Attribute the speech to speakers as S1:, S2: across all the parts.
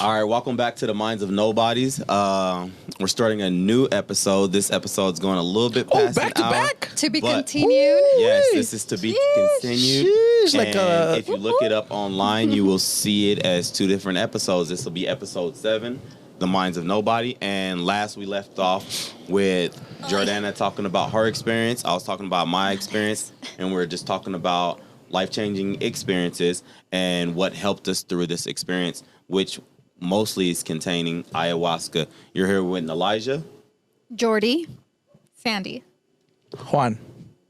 S1: All right, welcome back to the Minds of Nobodies. We're starting a new episode. This episode's going a little bit past
S2: back
S1: an
S2: to
S1: hour.
S2: back?
S3: To be
S1: but-
S3: continued.
S1: Yes, this is to be continued.
S2: Sheesh,
S1: And if you look it up online, you will see it as 2 different episodes. This will be episode 7, The Minds of Nobody. And last we left off with Jordana talking about her experience. I was talking about my experience. And we're just talking about life-changing experiences and what helped us through this experience, which mostly is containing ayahuasca. You're here with Elijah.
S3: Jordy. Sandy.
S2: Juan,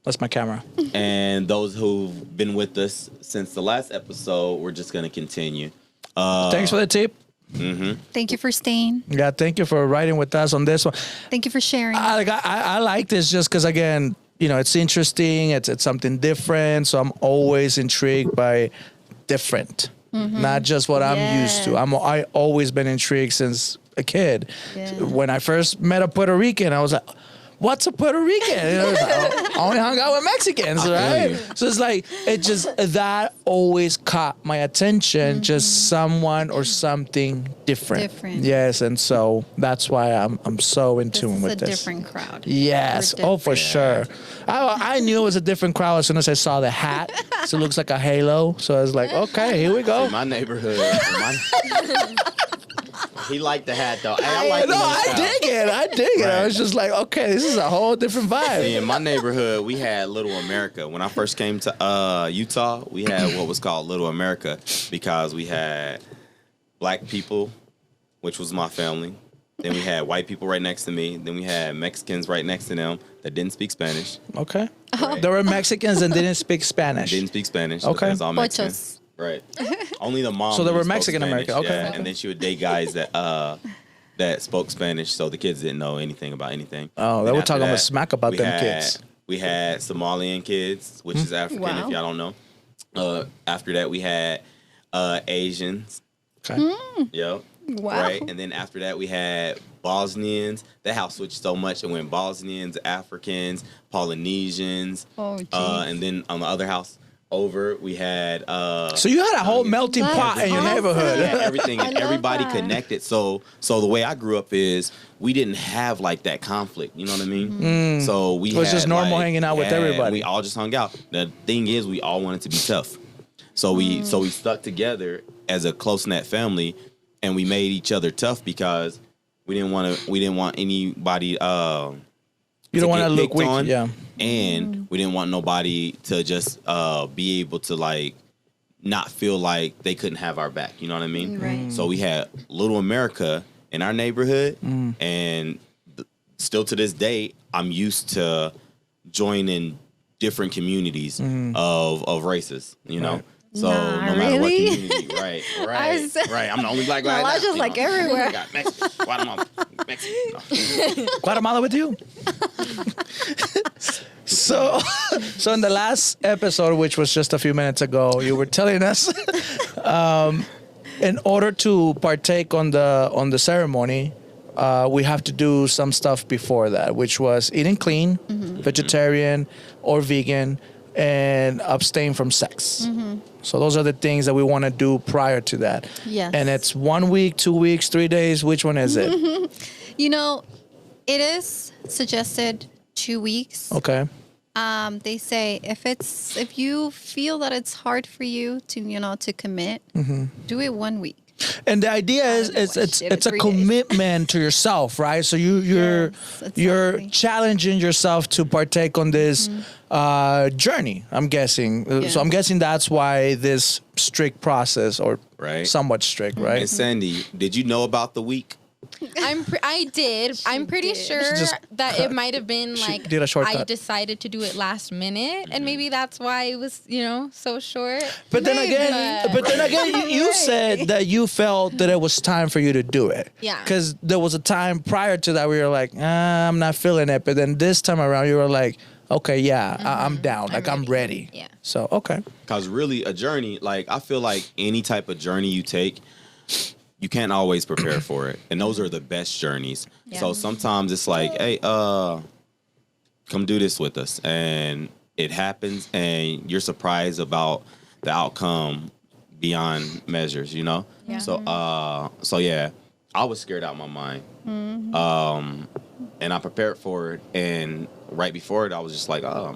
S2: that's my camera.
S1: And those who've been with us since the last episode, we're just going to continue.
S2: Thanks for the tip.
S3: Thank you for staying.
S2: Yeah, thank you for riding with us on this one.
S3: Thank you for sharing.
S2: I like this just because, again, it's interesting. It's something different. So I'm always intrigued by different, not just what I'm used to. I always been intrigued since a kid.
S3: Yeah.
S2: When I first met a Puerto Rican, I was like, what's a Puerto Rican? I only hung out with Mexicans, right? So it's like, that always caught my attention, just someone or something different. Yes, and so that's why I'm so in tune with this.
S3: This is a different crowd.
S2: Yes,
S3: We're
S2: for
S3: different.
S2: sure. I knew it was a different crowd as soon as I saw the hat. So it looks like a halo. So I was like, okay, here we go.
S1: In my neighborhood, he liked the hat though. Hey, I like the
S2: I
S1: style.
S2: dig it.
S1: Right.
S2: I was just like, okay, this is a whole different vibe.
S1: See, in my neighborhood, we had Little America. When I first came to Utah, we had what was called Little America because we had black people, which was my family. Then we had white people right next to me. Then we had Mexicans right next to them that didn't speak Spanish.
S2: Okay.
S1: Right.
S2: There were Mexicans and didn't speak Spanish.
S1: Didn't speak Spanish.
S2: Okay.
S1: It was all Mexican.
S3: Pochos.
S1: Right. Only the mom.
S2: So there were
S1: spoke
S2: Mexican
S1: Spanish,
S2: American, okay.
S1: Yeah. And then she would date guys that spoke Spanish, so the kids didn't know anything about anything.
S2: Oh,
S1: Then
S2: they were
S1: after
S2: talking
S1: that,
S2: smack about
S1: we
S2: them
S1: had-
S2: kids.
S1: We had Somalian kids, which is African,
S3: Wow.
S1: if y'all don't know. After that, we had Asians.
S2: Okay.
S1: Yep.
S3: Wow.
S1: Right. And then after that, we had Bosnians. That house switched so much. It went Bosnians, Africans, Polynesians.
S3: Oh, geez.
S1: And then on the other house over, we had.
S2: So you had a whole melting pot in your
S3: awesome.
S2: neighborhood.
S1: Yeah, everything
S3: I
S1: and
S3: love
S1: everybody
S3: that.
S1: connected. So the way I grew up is we didn't have like that conflict. You know what I mean? So we
S2: It was
S1: had,
S2: just normal
S1: like,
S2: hanging out with
S1: yeah,
S2: everybody.
S1: We all just hung out. The thing is, we all wanted to be tough. So we stuck together as a close knit family, and we made each other tough because we didn't want anybody.
S2: You don't want to
S1: get
S2: look
S1: picked
S2: weak.
S1: on,
S2: Yeah.
S1: and we didn't want nobody to just be able to like not feel like they couldn't have our back. You know what I mean?
S3: Right.
S1: So we had Little America in our neighborhood, and still to this day, I'm used to joining different communities of races. You know.
S2: Right.
S1: So
S3: Nah,
S1: no matter what
S3: really?
S1: community, right,
S3: I was-
S1: right. I'm the only black guy.
S3: Elijah's
S1: left, you
S3: like
S1: know.
S3: everywhere.
S1: We got Mexican, Guatemala, Mexican. No.
S2: Guatemala with you. So in the last episode, which was just a few minutes ago, you were telling us, in order to partake on the ceremony, we have to do some stuff before that, which was eating clean, vegetarian or vegan, and abstain from sex. So those are the things that we want to do prior to that.
S3: Yes.
S2: And it's 1 week, 2 weeks, 3 days. Which one is it?
S3: You know, it is suggested 2 weeks.
S2: Okay.
S3: They say if you feel that it's hard for you to commit, do it 1 week.
S2: And the idea is it's a
S3: 3 days.
S2: commitment to yourself, right? So you're
S3: exactly.
S2: challenging yourself to partake on this journey. I'm guessing.
S3: Yeah.
S2: So I'm guessing that's why this strict process, or
S1: Right.
S2: somewhat strict, right?
S1: And Sandy, did you know about the week?
S4: I did. I'm pretty
S3: did.
S4: sure
S2: Just
S4: that it might have been
S2: She
S4: like
S2: did a shortcut.
S4: I decided to do it last minute, and maybe that's why it was so short.
S2: But then
S4: Maybe.
S2: again, you said that you felt that it was time for you to do it.
S4: Yeah.
S2: Because there was a time prior to that where you're like, I'm not feeling it. But then this time around, you were like, okay, yeah, I'm down. Like, I'm ready.
S4: Yeah.
S2: So, okay.
S1: Because really, a journey, like, I feel like any type of journey you take, you can't always prepare for it. And those are the best journeys.
S4: Yeah.
S1: So sometimes it's like, hey, come do this with us. And it happens, and you're surprised about the outcome beyond measures, you know?
S4: Yeah.
S1: So yeah, I was scared out of my mind. And I prepared for it. And right before it, I was just like, oh,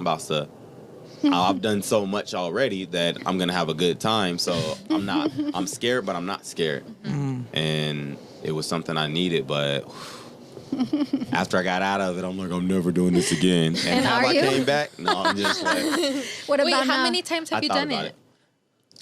S1: I've done so much already that I'm going to have a good time. So I'm scared, but I'm not scared. And it was something I needed, but after I got out of it, I'm like, I'm never doing this again. And how I came back, no, I'm just like,
S3: What
S4: Wait,
S3: about
S4: how
S3: now?
S4: many times have
S1: I
S4: you
S1: thought
S4: done
S1: about
S4: it?
S1: it.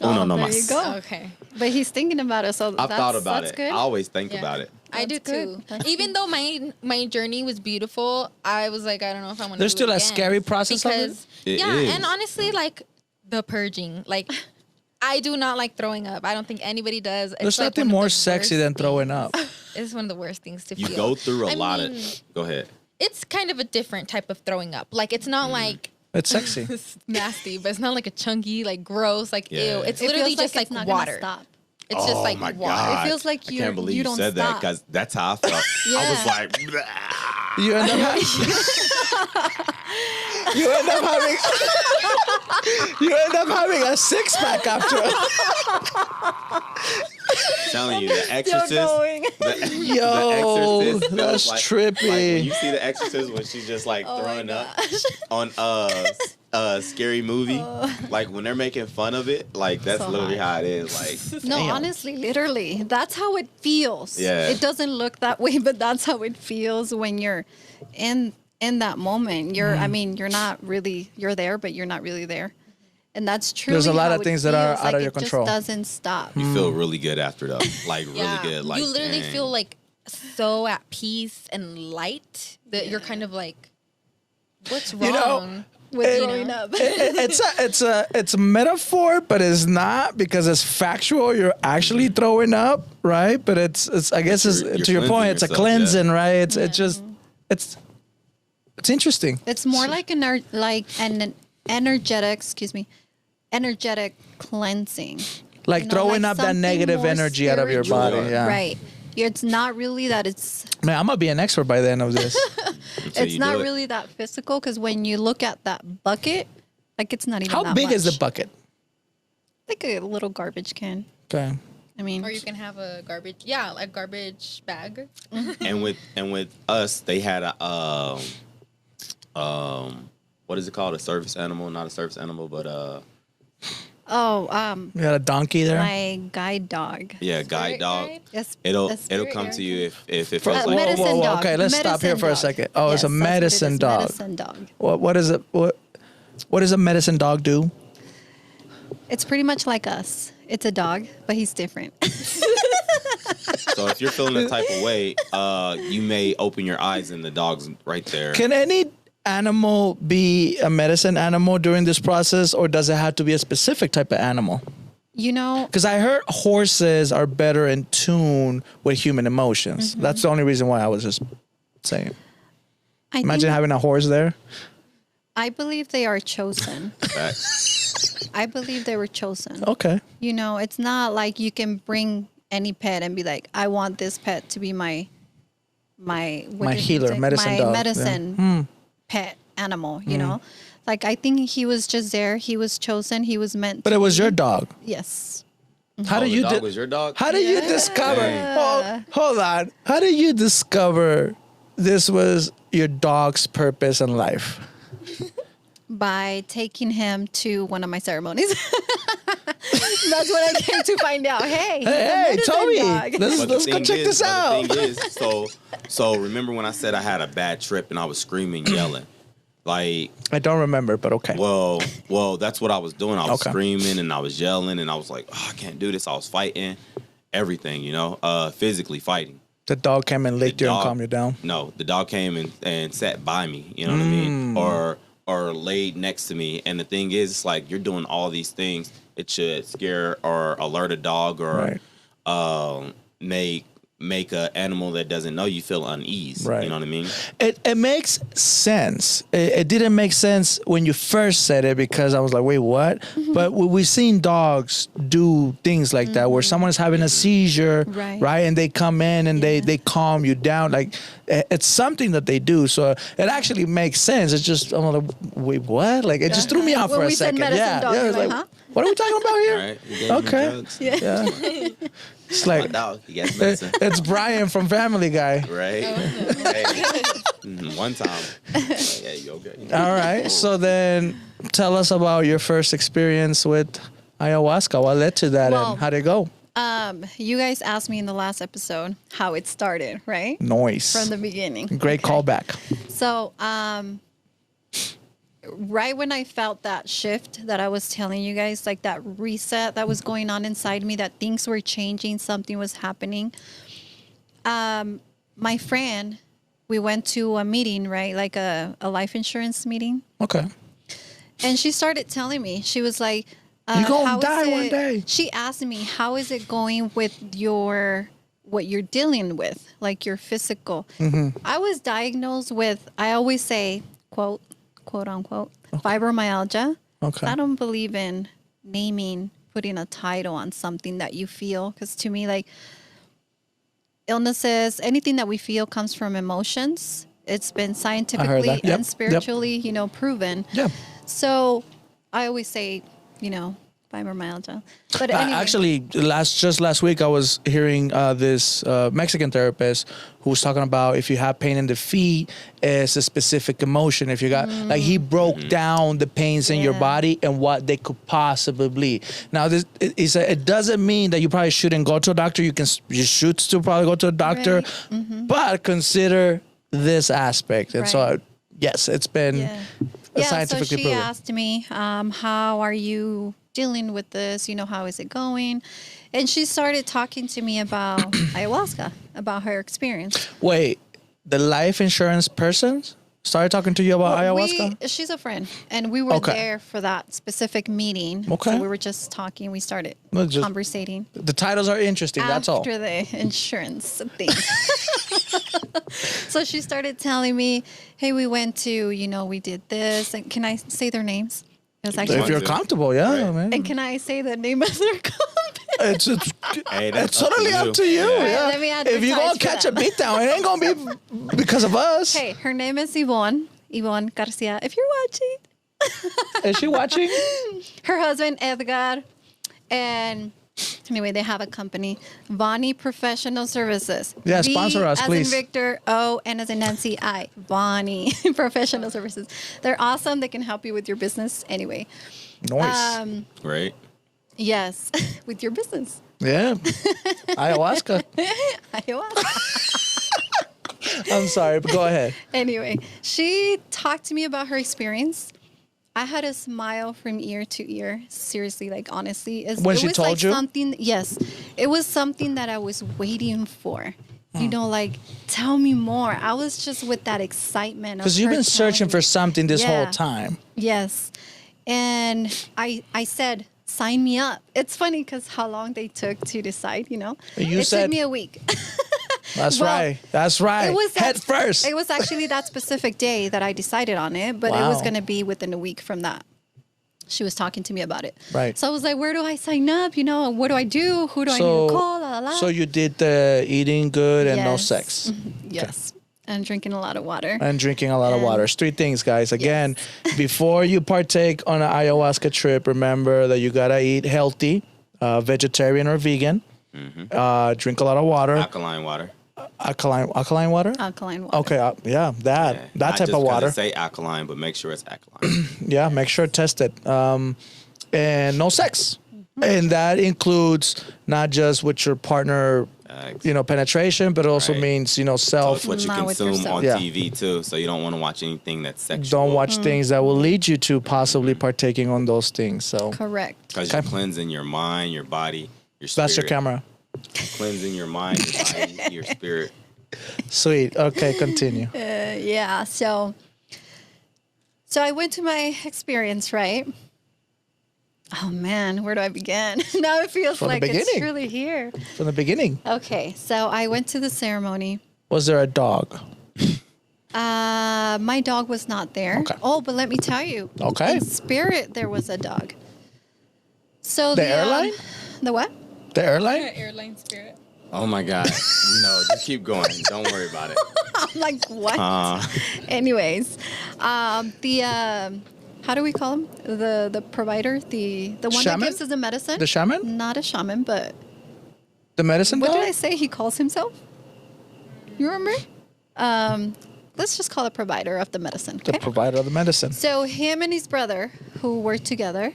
S1: Oh, no,
S3: there
S1: más.
S3: you go.
S4: Okay.
S3: But he's thinking about it, so
S1: I've thought about
S3: that's
S1: it.
S3: good.
S1: I always think
S4: Yeah.
S1: about it.
S4: I do
S3: That's good.
S4: too.
S3: That's
S4: Even though my journey was beautiful, I was like, I don't know if I want to.
S2: There's
S4: do
S2: still
S4: it
S2: a
S4: again.
S2: scary process of it?
S4: because
S1: It
S4: yeah,
S1: is.
S4: and honestly, like the purging, like I do not like throwing up. I don't think anybody does.
S2: There's
S4: It's like
S2: nothing
S4: one of
S2: more
S4: the
S2: sexy
S4: worst
S2: than throwing
S4: things.
S2: up.
S4: It's one of the worst things to
S1: You
S4: feel.
S1: go through a
S4: I
S1: lot
S4: mean,
S1: of. Go ahead.
S4: It's kind of a different type of throwing up. Like it's not like
S2: It's sexy.
S4: it's nasty, but it's not like a chunky, like gross, like
S1: Yeah.
S4: ew. It's
S3: It
S4: literally
S3: feels
S4: just
S3: it's
S4: like
S3: not gonna
S4: water.
S3: Stop.
S4: It's just like
S1: my
S4: water.
S1: God.
S3: It feels like
S1: I
S3: you-
S1: can't believe
S3: you
S1: you
S3: don't
S1: said that
S3: stop.
S1: because that's how I felt. I
S3: Yeah.
S1: was like,
S2: You end up you end up having you end up having a 6-pack after.
S1: telling you, The Exorcist.
S3: going.
S2: Yo,
S1: The Exorcist feels
S2: that's
S1: like
S2: trippy.
S1: when you see The Exorcist when she's just like throwing up on a scary movie, like when they're making fun of it, like that's
S3: So
S1: literally
S3: hot.
S1: how it is. Like,
S3: No,
S2: Damn.
S3: honestly, literally, that's how it feels.
S1: Yeah.
S3: It doesn't look that way, but that's how it feels when you're in that moment. You're, I mean, you're not really, you're there, but you're not really there. And that's true.
S2: There's a lot of things that are out of your control.
S3: It just doesn't stop.
S1: you feel really good after though, like really
S4: Yeah.
S1: good. Like
S4: you literally
S1: dang.
S4: feel like so at peace and light that you're kind of like, what's wrong?
S2: You know,
S3: With
S2: it-
S3: growing up.
S2: it's a metaphor, but it's not because it's factual. You're actually throwing up, right? But it's I guess it's,
S1: You're
S2: to your point,
S1: cleansing
S2: it's a
S1: yourself,
S2: cleansing, right? It's just it's interesting.
S3: It's more like an energetic, energetic cleansing.
S2: Like
S3: You know,
S2: throwing
S3: like
S2: up that
S3: something
S2: negative
S3: more
S2: energy out of your body.
S3: spiritual.
S2: Yeah.
S3: Right. It's not really that it's
S2: Man, I'm gonna be an expert by the end of this.
S1: Until
S3: it's
S1: you
S3: not
S1: do it.
S3: really that physical because when you look at that bucket, like it's not even
S2: How
S3: that
S2: big is the
S3: much.
S2: bucket?
S3: Like a little garbage can.
S2: Okay.
S3: I mean,
S4: Or you can have a garbage, like garbage bag.
S1: and with us, they had a what is it called? A service animal, not a service animal, but
S2: You got a donkey there?
S3: my guide dog.
S1: yeah, guide
S4: Spirit
S1: dog.
S4: guide?
S3: Yes,
S1: It'll
S3: the spirit
S1: come
S3: guide.
S1: to you if it
S2: Whoa,
S1: feels
S3: Uh,
S1: like
S3: medicine dog.
S2: Okay, let's stop here
S3: Medicine
S2: for a
S3: dog.
S2: second. Oh, it's a
S3: Yes, that's what it
S2: medicine
S3: is,
S2: dog.
S3: Medicine dog.
S2: What does it what does a medicine dog do?
S3: It's pretty much like us. It's a dog, but he's different.
S1: So if you're feeling a type of way, you may open your eyes and the dog's right there.
S2: Can any animal be a medicine animal during this process, or does it have to be a specific type of animal?
S3: You know,
S2: Because I heard horses are better in tune with human emotions.
S3: Mm-hmm.
S2: That's the only reason why I was just saying.
S3: I
S2: Imagine
S3: think,
S2: having a horse there.
S3: I believe they are chosen.
S1: Facts.
S3: I believe they were chosen.
S2: Okay.
S3: You know, it's not like you can bring any pet and be like, I want this pet to be my what did he
S2: healer,
S3: say?
S2: medicine
S3: my
S2: dog.
S3: medicine pet animal. You know, like I think he was just there. He was chosen. He was meant.
S2: But
S3: to
S2: it was
S3: be.
S2: your dog.
S3: Yes.
S2: How
S1: Oh,
S2: do
S1: the
S2: you
S1: dog was your dog?
S2: How did you discover? Hold on. How did you discover this was your dog's purpose in life?
S3: By taking him to one of my ceremonies. That's what I came to find out. Hey, he's a
S2: Hey,
S3: medicine
S2: Toby,
S3: dog.
S1: But
S2: let's go check this out.
S1: The thing is, so remember when I said I had a bad trip and I was screaming, yelling, like,
S2: I don't remember, but okay.
S1: well, that's what I was doing. I was
S2: Okay.
S1: screaming and I was yelling and I was like, oh, I can't do this. I was fighting, everything, physically fighting.
S2: The dog came and licked you and
S1: dog-
S2: calmed you down.
S1: No, the dog came and sat by me. You know what I mean? Or laid next to me. And the thing is, it's like you're doing all these things. It should scare or alert a dog or make an animal that doesn't know you feel unease.
S2: Right.
S1: You know what I mean?
S2: It makes sense. It didn't make sense when you first said it because I was like, wait, what? But we've seen dogs do things like that where someone is having a seizure,
S3: Right.
S2: And they come in and
S3: Yeah.
S2: they calm you down. Like it's something that they do. So it actually makes sense. It's just, I'm like, wait, what? Like it just threw me off
S3: When
S2: for a
S3: we said
S2: second.
S3: medicine
S2: Yeah.
S3: dog,
S2: Yeah.
S3: you're
S2: It's
S3: like,
S2: like,
S3: huh?
S2: What are we talking about here?
S1: Right? You gave me
S2: Okay.
S1: drugs.
S2: Yeah. It's
S1: My
S2: like
S1: dog, he got medicine.
S2: it's Brian from Family Guy.
S1: Right? Hey. One time. Like, hey, you okay?
S2: All right. So then, tell us about your first experience with ayahuasca. What led to that,
S3: Well,
S2: and how'd it go?
S3: You guys asked me in the last episode how it started, right?
S2: Noise.
S3: From the beginning.
S2: Great
S3: Okay.
S2: callback.
S3: So, right when I felt that shift that I was telling you guys, like that reset that was going on inside me, that things were changing, something was happening. My friend, we went to a meeting, right? Like a life insurance meeting.
S2: Okay.
S3: And she started telling me, she was like,
S2: You gonna
S3: how is
S2: die one
S3: it-
S2: day.
S3: She asked me, how is it going with what you're dealing with, like your physical?
S2: Mm-hmm.
S3: I was diagnosed with, I always say, quote unquote, fibromyalgia.
S2: Okay.
S3: I don't believe in naming, putting a title on something that you feel. Because to me, like illnesses, anything that we feel comes from emotions. It's been scientifically
S2: that. Yep.
S3: and spiritually, proven.
S2: Yeah.
S3: So I always say, fibromyalgia. But anyway,
S2: Actually, last week I was hearing this Mexican therapist who was talking about if you have pain in the feet, it's a specific emotion. If you got like he broke down the pains in your
S3: Yeah.
S2: body and what they could possibly be. Now it doesn't mean that you probably shouldn't go to a doctor. You should still probably go to a doctor,
S3: Right.
S2: but consider this aspect. And so
S3: Right.
S2: yes, it's been
S3: yeah. So
S2: scientifically
S3: she
S2: proven.
S3: asked me, how are you dealing with this? How is it going? And she started talking to me about ayahuasca, about her experience.
S2: Wait, the life insurance person started talking to you about
S3: Well,
S2: ayahuasca?
S3: She's a friend, and we were
S2: Okay.
S3: there for that specific meeting.
S2: Okay.
S3: So we were just talking. We started
S2: Well, just-
S3: conversating.
S2: The titles are interesting. That's all.
S3: After the insurance thing. So she started telling me, hey, we went to, we did this. And can I say their names? It was
S2: If
S3: actually,
S2: you're
S1: Right.
S2: comfortable, yeah, man.
S3: and can I say the name of their company?
S2: It's
S1: Hey,
S2: it's totally up to you.
S3: Right,
S2: Yeah.
S3: let me
S2: If you gonna
S3: advertise for
S2: catch a
S3: them.
S2: beatdown, it ain't gonna be because of us.
S3: Hey, her name is Yvonne Garcia. If you're watching,
S2: Is she watching?
S3: her husband Edgar, and anyway, they have a company, Vonnie Professional Services.
S2: Yeah, sponsor us,
S3: as
S2: please.
S3: in Victor, O, and as in Nancy, I. Vonnie Professional Services. They're awesome. They can help you with your business. Anyway,
S2: Noise.
S1: Right?
S3: yes, with your business.
S2: Yeah. Ayahuasca.
S3: Ayahuasca.
S2: I'm sorry, but go ahead.
S3: Anyway, she talked to me about her experience. I had a smile from ear to ear. Seriously, like honestly,
S2: When
S3: it
S2: she
S3: was
S2: told
S3: like
S2: you?
S3: something. Yes, it was something that I was waiting for. Like tell me more. I was just with that excitement.
S2: Because you've been searching for something this whole
S3: Yeah.
S2: time.
S3: Yes, and I said, sign me up. It's funny because how long they took to decide.
S2: You
S3: it
S2: said-
S3: took me a week.
S2: That's
S3: Well,
S2: right. That's right. Head first.
S3: It was actually that specific day that I decided on it, but it was
S2: Wow.
S3: going to be within a week from that. She was talking to me about it.
S2: Right.
S3: So I was like, where do I sign up? What do I do? Who do I need to call? La, la, la.
S2: So you did the eating good and no
S3: Yes.
S2: sex.
S3: Yes. And drinking a lot of water.
S2: And drinking a lot of
S3: And-
S2: water. It's 3 things, guys. Again, before you partake on an ayahuasca trip, remember that you gotta eat healthy, vegetarian or vegan. Drink a lot of water.
S1: Alkaline water.
S2: Alkaline water.
S3: Alkaline water.
S2: Okay, that
S1: Yeah.
S2: that
S1: Not
S2: type
S1: just
S2: of
S1: 'cause
S2: water.
S1: it say alkaline, but make sure it's alkaline.
S2: Yeah, make sure test it. And no sex, and that includes not just with your partner, penetration, but it also
S1: Right.
S2: means
S1: So
S2: self.
S1: it's what you
S3: Not with
S1: consume
S3: yourself.
S1: on
S2: Yeah.
S1: TV too. So you don't want to watch anything that's sexual.
S2: Don't watch things that will lead you to possibly partaking on those things. So
S3: Correct.
S1: Because you're cleansing your mind, your body, your spirit.
S2: that's your camera.
S1: Cleansing your mind, your body, your spirit.
S2: Sweet. Okay, continue.
S3: Yeah. So I went to my experience, right? Oh man, where do I begin? Now it feels
S2: From the
S3: like it's
S2: beginning.
S3: truly here.
S2: From the beginning,
S3: Okay, so I went to the ceremony.
S2: was there a dog?
S3: My dog was not there.
S2: Okay.
S3: Oh, but let me tell you.
S2: Okay.
S3: In spirit, there was a dog. So
S2: The airline?
S3: The what?
S2: The airline?
S4: Airline spirit.
S1: Oh my God. No, just keep going. Don't worry about it.
S3: I'm like, what? Anyways, how do we call him? The provider, the one
S2: Shaman?
S3: that gives us the medicine.
S2: The shaman?
S3: Not a shaman, but
S2: The medicine
S3: what
S2: dog?
S3: did I say? He calls himself. You remember? Let's just call it provider of the medicine.
S2: The
S3: Okay?
S2: provider of the medicine.
S3: So him and his brother, who were together,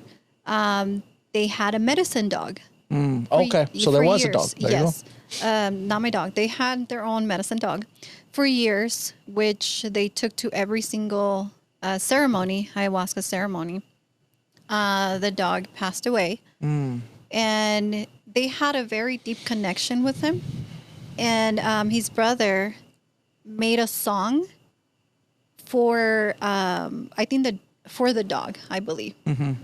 S3: they had a medicine dog.
S2: Okay, so there
S3: for
S2: was a
S3: years.
S2: dog. There
S3: Yes. Not my dog. They had their own medicine dog for years, which they took to every single ceremony, ayahuasca ceremony. The dog passed away. And they had a very deep connection with him. And his brother made a song for, I think, for the dog, I believe.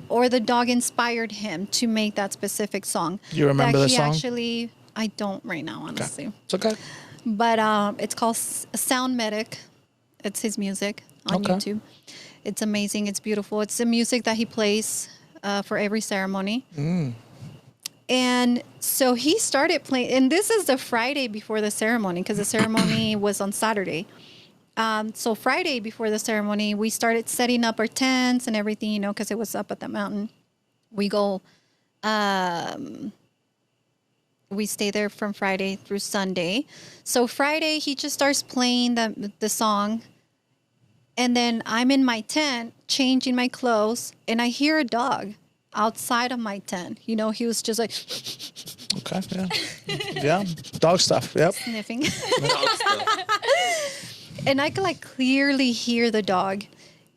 S3: Or the dog inspired him to make that specific song.
S2: You remember
S3: that
S2: the
S3: he
S2: song?
S3: Actually, I don't right now, honestly.
S2: It's okay.
S3: But it's called Sound Medic. It's his music on
S2: Okay.
S3: YouTube. It's amazing. It's beautiful. It's the music that he plays for every ceremony. And so he started playing, and this is the Friday before the ceremony, because the ceremony was on Saturday. So Friday before the ceremony, we started setting up our tents and everything, you know, because it was up at the mountain. We go, we stay there from Friday through Sunday. So Friday, he just starts playing the song. And then I'm in my tent, changing my clothes, and I hear a dog outside of my tent. You know, he was just like
S2: Okay, yeah. Yeah, dog stuff, yep.
S3: sniffing. And I could like clearly hear the dog.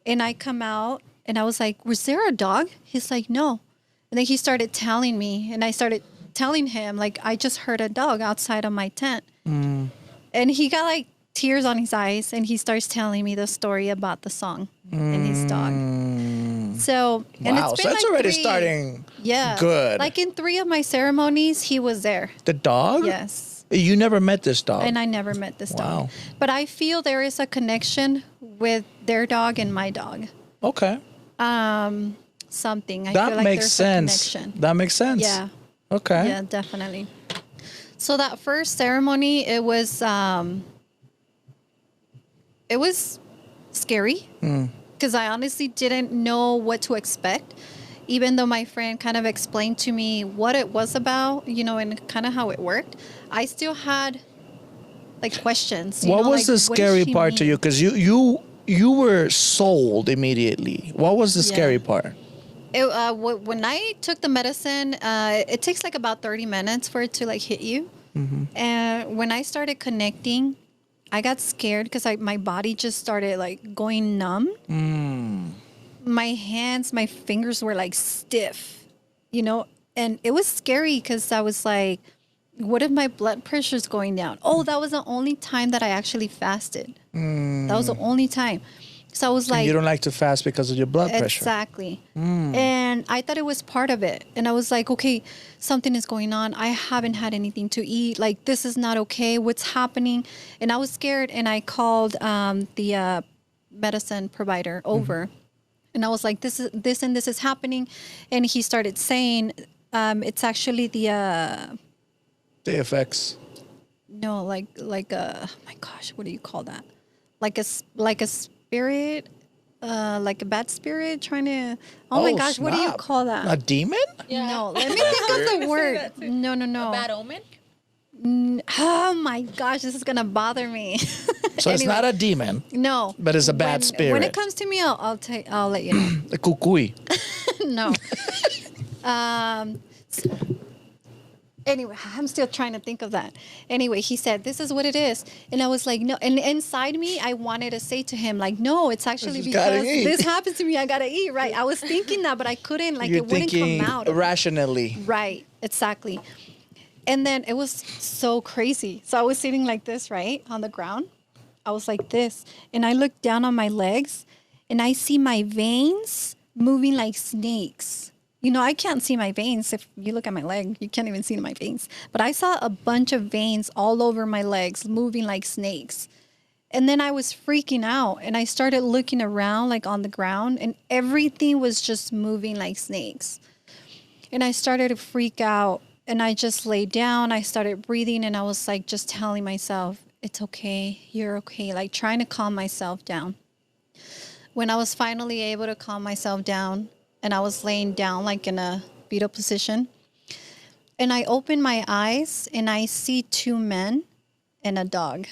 S3: And I come out and I was like, was there a dog? He's like, no. And then he started telling me, and I started telling him, like, I just heard a dog outside of my tent. And he got like tears on his eyes, and he starts telling me the story about the song and his dog. So, and
S2: Wow,
S3: it's
S2: so
S3: been
S2: it's
S3: like
S2: already
S3: 3
S2: starting
S3: Yeah.
S2: good.
S3: Like in 3 of my ceremonies, he was there.
S2: The dog?
S3: Yes.
S2: You never met this dog?
S3: And I never met this dog.
S2: Wow.
S3: But I feel there is a connection with their dog and my dog.
S2: Okay.
S3: Something. I
S2: That
S3: feel like
S2: makes
S3: there's
S2: sense.
S3: a connection.
S2: That makes sense.
S3: Yeah.
S2: Okay.
S3: Yeah, definitely. So that first ceremony, it was scary because I honestly didn't know what to expect. Even though my friend kind of explained to me what it was about, you know, and kind of how it worked, I still had like questions. You
S2: What
S3: know,
S2: was
S3: like,
S2: the
S3: what does
S2: scary
S3: she
S2: part to
S3: mean?
S2: you? Because you were sold immediately. What was the
S3: Yeah.
S2: scary part?
S3: When I took the medicine, it takes like about 30 minutes for it to like hit you. And when I started connecting, I got scared because my body just started like going numb. My hands, my fingers were like stiff, you know, and it was scary because I was like, what if my blood pressure's going down? Oh, that was the only time that I actually fasted. That was the only time. So I was like,
S2: You don't like to fast because of your blood pressure.
S3: exactly. And I thought it was part of it. And I was like, okay, something is going on. I haven't had anything to eat. Like, this is not okay. What's happening? And I was scared. And I called the medicine provider over. And I was like, this is happening. And he started saying, it's actually the
S2: effects.
S3: no, like oh my gosh, what do you call that? Like a spirit, like a bad spirit trying to. Oh my gosh, what do you
S2: snap.
S3: call that?
S2: A demon?
S3: No, let me think of the word.
S4: that too.
S3: No.
S4: Bad omen?
S3: Oh my gosh, this is gonna bother me.
S2: So it's
S3: Anyway,
S2: not a demon,
S3: no,
S2: but it's a bad
S3: When
S2: spirit.
S3: it comes to me, I'll let you know.
S2: A kukui.
S3: No. Anyway, I'm still trying to think of that. Anyway, he said, this is what it is. And I was like, no. And inside me, I wanted to say to him, like, no, it's actually
S2: Just gotta
S3: because
S2: eat.
S3: this happens to me. I got to eat, right? I was thinking that, but I couldn't, like,
S2: You're
S3: it wouldn't
S2: thinking
S3: come out. of me.
S2: rationally.
S3: Right, exactly. And then it was so crazy. So I was sitting like this, right, on the ground. I was like this. And I looked down on my legs, and I see my veins moving like snakes. You know, I can't see my veins. If you look at my leg, you can't even see my veins. But I saw a bunch of veins all over my legs moving like snakes. And then I was freaking out, and I started looking around like on the ground, and everything was just moving like snakes. And I started to freak out, and I just laid down. I started breathing, and I was like just telling myself, it's okay, you're okay, like trying to calm myself down. when I was finally able to calm myself down, and I was laying down like in a fetal position, and I open my eyes and I see two men and a dog.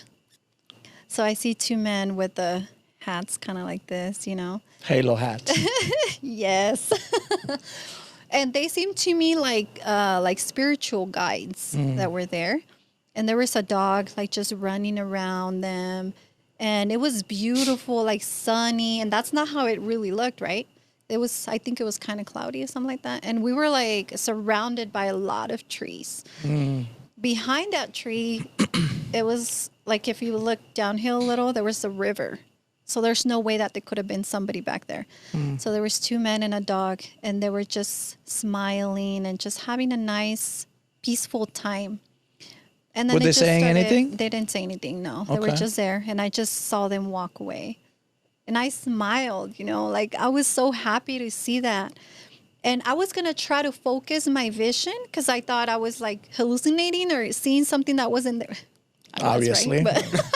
S3: So I see two men with the hats kind of like this, you know.
S2: Halo hat.
S3: Yes. And they seemed to me like spiritual guides that were there. And there was a dog like just running around them. And it was beautiful, like sunny. And that's not how it really looked, right? I think it was kind of cloudy or something like that. And we were like surrounded by a lot of trees. Behind that tree, it was like if you look downhill a little, there was a river. So there's no way that there could have been somebody back there. So there was two men and a dog, and they were just smiling and just having a nice, peaceful time. And then
S2: Were they saying anything?
S3: They didn't say anything, no. They were
S2: Okay.
S3: just there, and I just saw them walk away. And I smiled, you know, like I was so happy to see that. And I was going to try to focus my vision because I thought I was like hallucinating or seeing something that wasn't there. I was,
S2: Obviously.
S3: right? But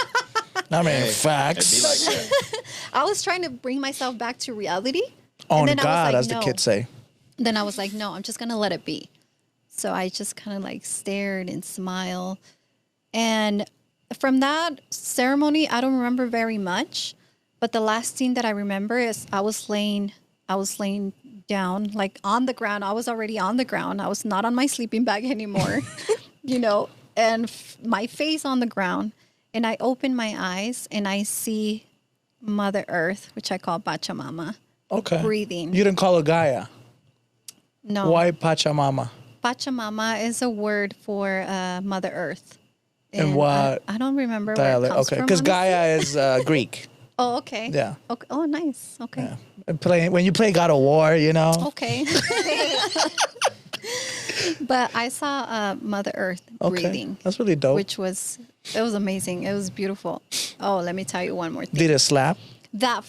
S2: I mean,
S1: It'd be
S2: facts.
S1: like that.
S3: I was trying to bring myself back to reality.
S2: On
S3: and then I was
S2: God,
S3: like,
S2: as the
S3: no.
S2: kids say.
S3: Then I was like, no, I'm just going to let it be. So I just kind of like stared and smiled. And from that ceremony, I don't remember very much. But the last thing that I remember is I was laying down like on the ground. I was already on the ground. I was not on my sleeping bag anymore, you know, and my face on the ground. And I open my eyes and I see Mother Earth, which I call Pachamama,
S2: Okay.
S3: breathing.
S2: You didn't call her Gaia.
S3: No.
S2: Why Pachamama?
S3: Pachamama is a word for Mother Earth.
S2: And what
S3: I don't remember where it
S2: Dialect.
S3: comes
S2: Okay,
S3: from.
S2: because
S3: honestly.
S2: Gaia is Greek.
S3: Oh, okay.
S2: Yeah.
S3: Okay. Oh, nice. Okay.
S2: Yeah. And when you play God of War, you know.
S3: Okay. But I saw Mother Earth
S2: Okay.
S3: breathing,
S2: That's really dope.
S3: it was amazing. It was beautiful. Oh, let me tell you one more thing.
S2: Did it slap?
S3: That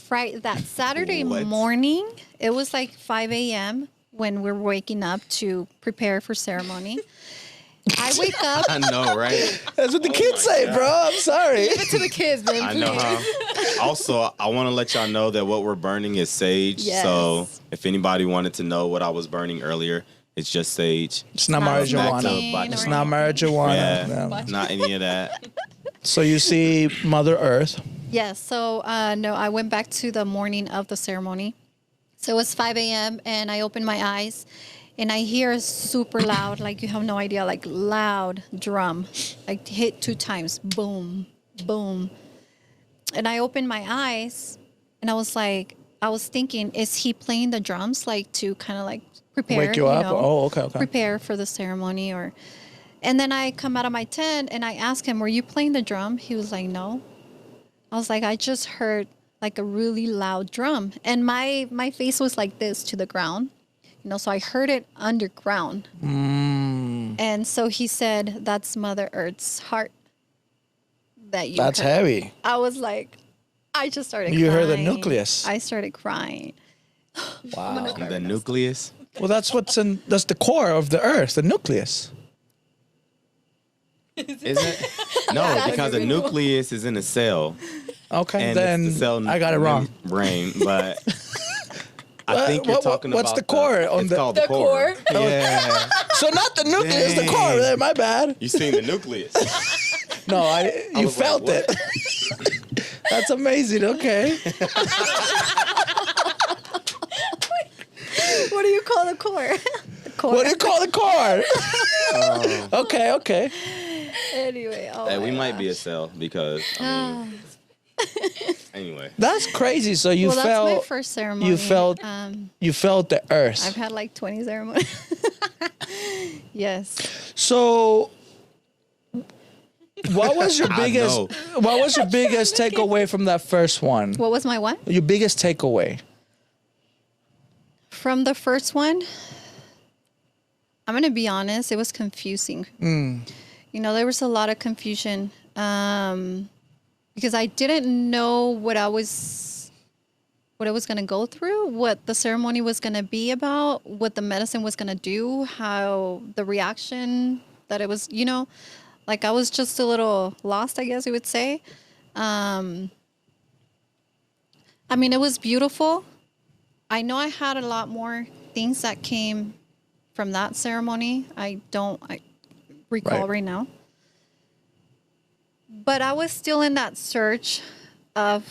S3: Saturday
S1: What?
S3: morning, it was like 5 a.m. when we're waking up to prepare for ceremony. I wake up.
S1: I know, right?
S2: That's what the kids say, bro. I'm sorry.
S4: Give it to the kids, man.
S1: I know,
S4: please.
S1: huh? Also, I want to let y'all know that what we're burning is sage.
S3: Yes.
S1: So if anybody wanted to know what I was burning earlier, it's just sage.
S2: It's not
S3: Not
S2: marijuana.
S3: smoking
S2: It's
S3: or
S2: not
S3: anything.
S2: marijuana.
S1: Yeah,
S2: No.
S1: not any of that.
S2: So you see Mother Earth.
S3: Yes. So, no, I went back to the morning of the ceremony. So it was 5 a.m. and I opened my eyes and I hear super loud, like you have no idea, like loud drum, like hit 2 times, boom, boom. And I opened my eyes and I was thinking, is he playing the drums like to kind of like prepare,
S2: Wake you up?
S3: know,
S2: Oh, okay, okay.
S3: prepare for the ceremony or, and then I come out of my tent and I asked him, were you playing the drum? He was like, no. I was like, I just heard like a really loud drum. And my face was like this to the ground. You know, so I heard it underground. And so he said, that's Mother Earth's heart that you
S2: That's
S3: heard.
S2: heavy.
S3: I was like, I just started
S2: You
S3: crying.
S2: heard the nucleus.
S3: I started crying.
S2: Wow.
S1: The nucleus.
S2: Well, that's that's the core of the Earth, the nucleus.
S1: Is it? No, because the nucleus is in a cell.
S2: Okay,
S1: And
S2: then
S1: it's the cell
S2: I got it wrong.
S1: Brain, but I think you're talking
S2: what's
S1: about
S2: the core on
S1: It's
S2: the-
S1: called
S4: The core?
S1: Yeah.
S2: So not the nucleus, the
S1: Dang.
S2: core. My bad.
S1: You seen the nucleus?
S2: No, you
S1: was like,
S2: felt
S1: what?
S2: it. That's amazing. Okay.
S3: What do you call the core? The core.
S2: What do you call the core? Okay.
S3: Anyway, oh
S1: Hey,
S3: my
S1: we might
S3: gosh.
S1: be a cell because anyway.
S2: That's crazy. So you
S3: Well, that's my
S2: felt
S3: first ceremony.
S2: you felt you felt the Earth.
S3: I've had like 20 ceremonies. Yes.
S2: So, what was your
S1: I
S2: biggest?
S1: know.
S2: What was your biggest takeaway from that first one?
S3: What was my what?
S2: Your biggest takeaway?
S3: From the first one, I'm going to be honest, it was confusing. You know, there was a lot of confusion because I didn't know what I was going to go through, what the ceremony was going to be about, what the medicine was going to do, how the reaction that it was, you know, like I was just a little lost, I guess you would say. I I mean, it was beautiful. I know I had a lot more things that came from that ceremony. I recall right now. But I was still in that search of,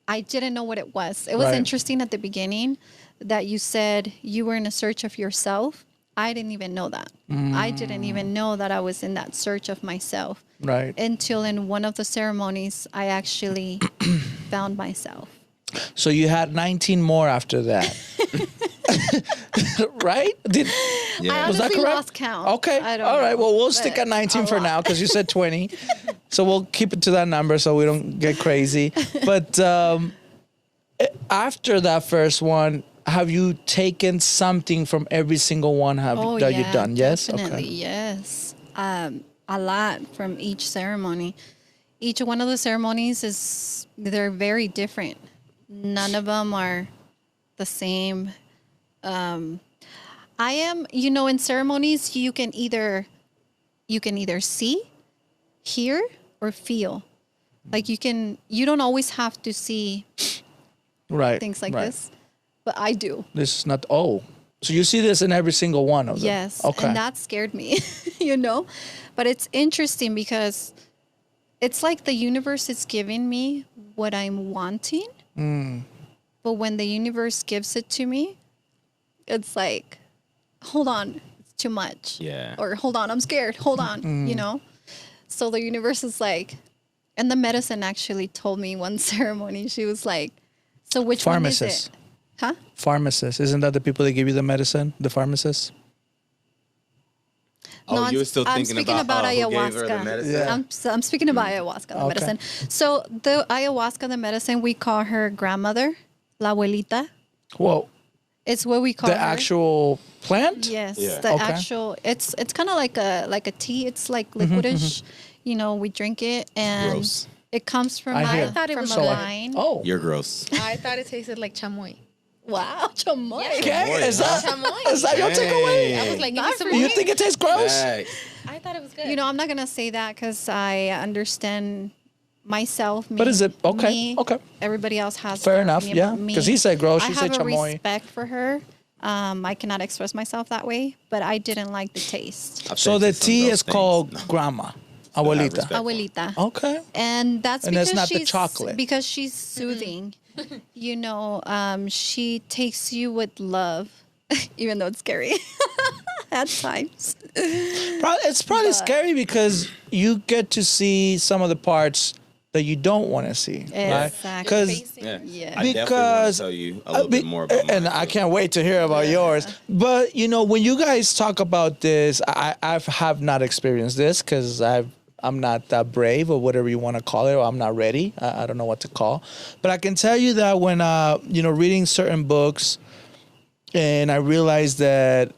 S3: I didn't know what it was. It was interesting at the beginning that you said you were in a search of yourself. I didn't even know that. I didn't even know that I was in that search of myself.
S2: Right.
S3: Until in one of the ceremonies, I actually found myself.
S2: So you had 19 more after that. Right?
S3: I
S2: Was that
S3: honestly
S2: correct?
S3: lost count.
S2: Okay.
S3: I don't
S2: All right.
S3: know,
S2: Well, we'll stick
S3: but
S2: at 19
S3: a
S2: for
S3: lot.
S2: now because you said 20. So we'll keep it to that number so we don't get crazy. But after that first one, have you taken something from every single one that you've done? Yes?
S3: Definitely,
S2: Okay.
S3: yes. A lot from each ceremony. Each one of the ceremonies they're very different. None of them are the same. I am, in ceremonies, you can either see, hear, or feel. Like you don't always have to see
S2: Right.
S3: things like
S2: right.
S3: this, but I do.
S2: This is not, so you see this in every single one of them?
S3: Yes.
S2: Okay.
S3: And that scared me, But it's interesting because it's like the universe is giving me what I'm wanting. But when the universe gives it to me, it's like, hold on, it's too much.
S1: Yeah.
S3: Or hold on, I'm scared. Hold on, So the universe is like, and the medicine actually told me one ceremony, she was like, so which
S2: Pharmacist.
S3: one is it? Huh?
S2: Pharmacists. Isn't that the people that give you the medicine? The pharmacists?
S1: Oh, you were still
S3: I'm
S1: thinking
S3: speaking about
S1: who gave her the
S3: ayahuasca.
S1: medicine?
S2: Yeah.
S3: I'm speaking about ayahuasca, the
S2: Okay.
S3: medicine. So the ayahuasca, the medicine, we call her grandmother, la abuelita.
S2: Whoa.
S3: It's what we call
S2: The
S3: her.
S2: actual plant?
S3: Yes,
S1: Yeah.
S3: the
S2: Okay.
S3: actual. It's kind of like a tea. It's like liquidish. We drink it and
S1: Gross.
S3: it comes from.
S2: I hear.
S4: I thought it
S3: from
S4: was
S3: a
S4: good.
S3: vine.
S2: Oh.
S1: You're gross.
S4: I thought it tasted like chamoy.
S3: Wow, chamoy.
S2: Okay. Is that
S4: Chamoy.
S2: your takeaway?
S4: I was like, give me
S3: Not
S4: some
S3: for
S4: more.
S2: You think it tastes gross?
S1: Facts.
S4: I thought it was good.
S3: I'm not gonna say that because I understand myself.
S2: But is it okay?
S3: me,
S2: Okay.
S3: Everybody else has
S2: Fair
S3: their
S2: enough,
S3: opinion
S2: yeah.
S3: about me.
S2: 'Cause he said gross,
S3: I
S2: she
S3: have
S2: said
S3: a
S2: chamoy.
S3: respect for her. I cannot express myself that way, but I didn't like the taste.
S1: I've
S2: So the
S1: tasted some
S2: tea
S1: gross
S2: is
S1: things.
S2: called
S1: No.
S2: grandma,
S1: I
S2: abuelita.
S1: respect-
S3: Abuelita.
S2: Okay.
S3: And that's
S2: And
S3: because
S2: it's not the
S3: she's
S2: chocolate.
S3: because she's soothing. She takes you with love, even though it's scary at times.
S2: It's probably scary because you get to see some of the parts that you don't want to see. Right?
S3: Exactly.
S2: Because
S1: Yeah.
S3: Yeah.
S1: I definitely want
S2: Because-
S1: to tell you a little bit more about mine.
S2: and I can't wait to hear about yours. But when you guys talk about this, I have not experienced this because I'm not that brave or whatever you want to call it, or I'm not ready. I don't know what to call. But I can tell you that when reading certain books, and I realized that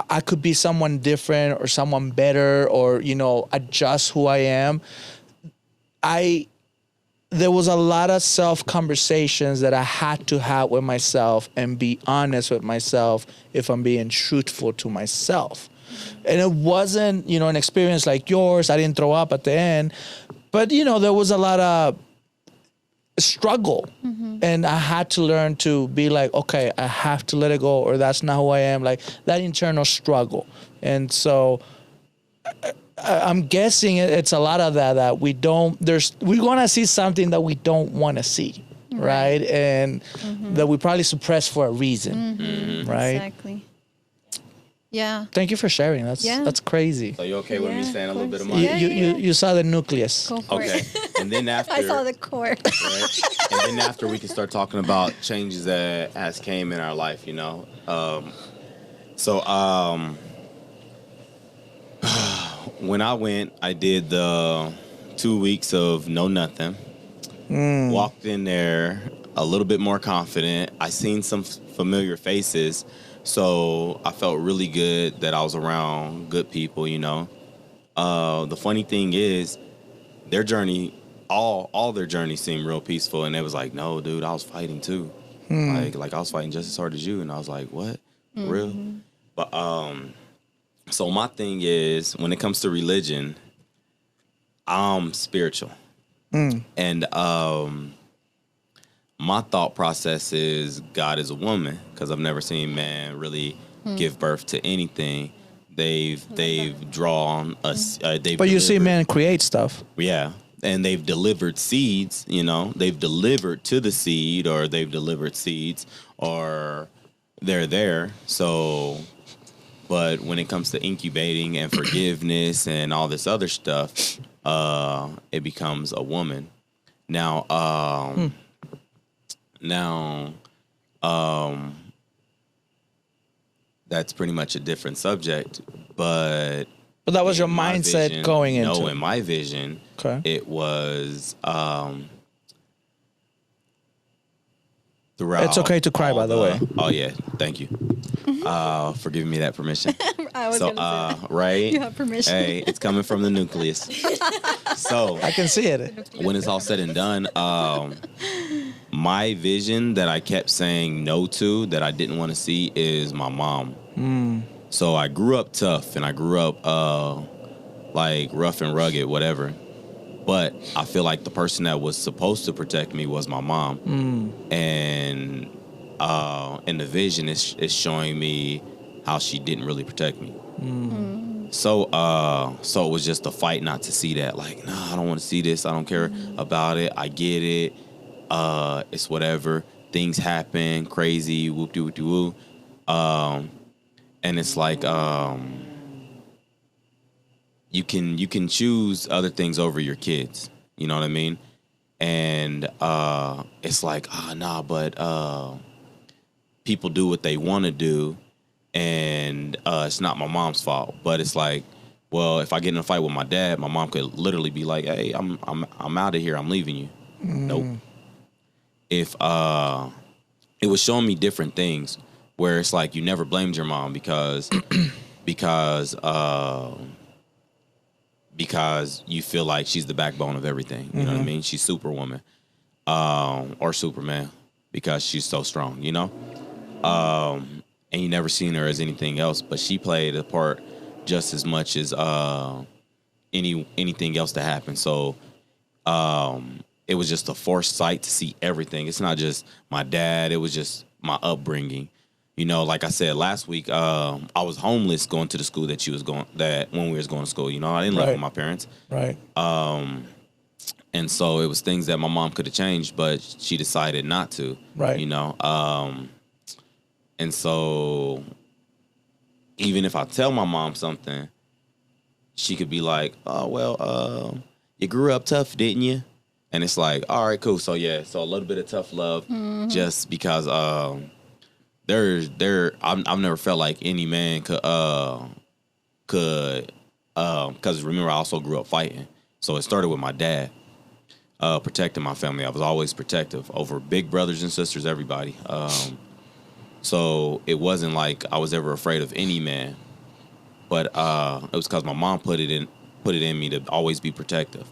S2: I could be someone different or someone better, or adjust who I am. There was a lot of self conversations that I had to have with myself and be honest with myself if I'm being truthful to myself. And it wasn't, an experience like yours. I didn't throw up at the end, but there was a lot of struggle, and I had to learn to be like, okay, I have to let it go, or that's not who I am. Like that internal struggle, and so I'm guessing it's a lot of that we don't. We want to see something that we don't want to see, right? And that we probably suppress for a reason, right?
S3: Exactly. Yeah.
S2: Thank you for sharing. That's crazy.
S1: So you okay with me
S3: Yeah,
S1: saying a
S3: of
S1: little bit of
S3: course.
S1: mine?
S2: You saw the nucleus.
S3: Go for
S1: Okay.
S3: it.
S1: And then after
S3: I saw the core.
S1: right? And then after we can start talking about changes that has came in our life, when I went, I did the 2 weeks of no nothing. Walked in there a little bit more confident. I seen some familiar faces, so I felt really good that I was around good people. The funny thing is, their journey, all their journeys seemed real peaceful, and it was like, no, dude, I was fighting too. Like I was fighting just as hard as you, and I was like, what, for real? But so my thing is, when it comes to religion, I'm spiritual, and my thought process is God is a woman, because I've never seen man really give birth to anything. They've drawn us. They've
S2: But you see
S1: delivered-
S2: men create stuff.
S1: Yeah. And they've delivered seeds, you know, they've delivered to the seed, or they've delivered seeds, or they're there. So, but when it comes to incubating and forgiveness and all this other stuff, it becomes a woman. Now, that's pretty much a different subject, but
S2: that was your
S1: in my
S2: mindset
S1: vision-
S2: going into
S1: No,
S2: it.
S1: in my vision,
S2: Okay.
S1: it was throughout.
S2: It's okay to cry,
S1: all
S2: by the way.
S1: Oh yeah, thank you for giving me that permission.
S3: I was
S1: So,
S3: gonna say that.
S1: right?
S3: You have permission.
S1: Hey, it's coming from the nucleus. So
S2: I can see it.
S1: when it's all said and done, my vision that I kept saying no to, that I didn't want to see, is my mom. So I grew up tough, and I grew up like rough and rugged, whatever. But I feel like the person that was supposed to protect me was my mom. And the vision is showing me how she didn't really protect me. So it was just a fight not to see that. Like, nah, I don't want to see this. I don't care about it. I get it. It's whatever. Things happen, crazy, whoop de whoop de woo. And it's like you can choose other things over your kids. You know what I mean? And it's like, but people do what they want to do, and it's not my mom's fault. But it's like, well, if I get in a fight with my dad, my mom could literally be like, "Hey, I'm out of here. I'm leaving you." Nope. If it was showing me different things where it's like you never blamed your mom because you feel like she's the backbone of everything. You know what I mean? She's Superwoman or Superman because she's so strong, you know? And you never seen her as anything else, but she played a part just as much as anything else that happened. So it was just a foresight to see everything. It's not just my dad. It was just my upbringing. You know, like I said last week, I was homeless going to the school that when we was going to school. You know, I didn't live with my parents.
S2: Right.
S1: And so it was things that my mom could have changed, but she decided not to.
S2: Right.
S1: You know, and so even if I tell my mom something, she could be like, "Oh, well, you grew up tough, didn't you?" And it's like, all right, cool. So yeah, so a little bit of tough love, just because I've never felt like any man could because remember I also grew up fighting. So it started with my dad protecting my family. I was always protective over big brothers and sisters, everybody. So it wasn't like I was ever afraid of any man, but it was because my mom put it in me to always be protective.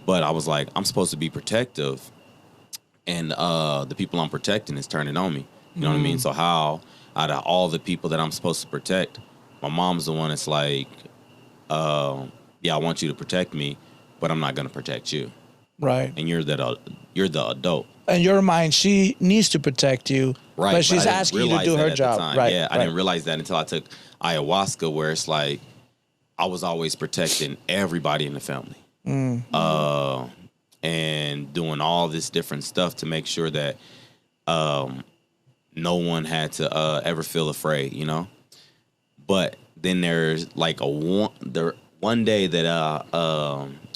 S1: But I was like, I'm supposed to be protective, and the people I'm protecting is turning on me. You know what I mean? So how, out of all the people that I'm supposed to protect, my mom's the one that's like, yeah, I want you to protect me, but I'm not going to protect you.
S2: Right.
S1: And you're the adult.
S2: In your mind, she needs to protect you,
S1: Right.
S2: but she's
S1: I didn't
S2: asking you to
S1: realize
S2: do
S1: that
S2: her
S1: at the
S2: job.
S1: time.
S2: Right.
S1: Yeah, I
S2: right.
S1: didn't realize that until I took ayahuasca, where it's like I was always protecting everybody in the family. And doing all this different stuff to make sure that no one had to ever feel afraid, you know? But then there's like one day that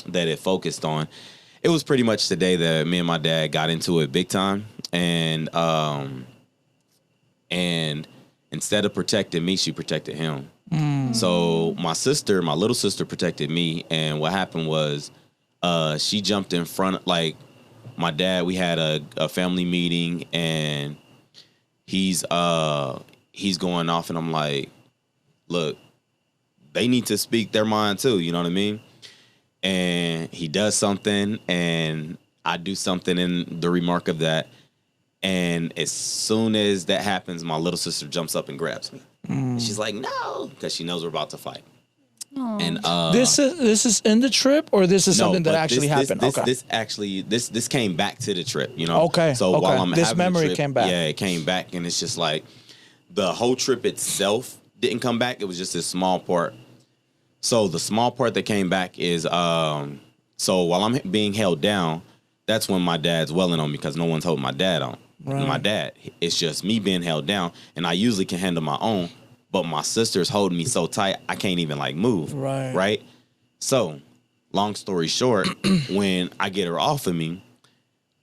S1: that it focused on. It was pretty much the day that me and my dad got into it big time. And instead of protecting me, she protected him. So my little sister protected me. And what happened was she jumped in front, like my dad, we had a family meeting, and he's going off, and I'm like, look, they need to speak their mind too, you know what I mean? And he does something, and I do something in the remark of that, and as soon as that happens, my little sister jumps up and grabs me. And she's like, no, because she knows we're about to fight. And
S2: This is in the trip, or this is something that
S1: but
S2: actually happened. Okay.
S1: This came back to the trip, you know.
S2: Okay,
S1: So
S2: okay.
S1: while I'm
S2: This
S1: having the
S2: memory
S1: trip,
S2: came back.
S1: Yeah, it came back, and it's just like the whole trip itself didn't come back. It was just a small part. So the small part that came back is so while I'm being held down, that's when my dad's welling on me because no one's holding my dad on.
S2: Right.
S1: My dad. It's just me being held down, and I usually can handle my own, but my sister's holding me so tight I can't even like move.
S2: Right.
S1: Right. So, long story short, when I get her off of me,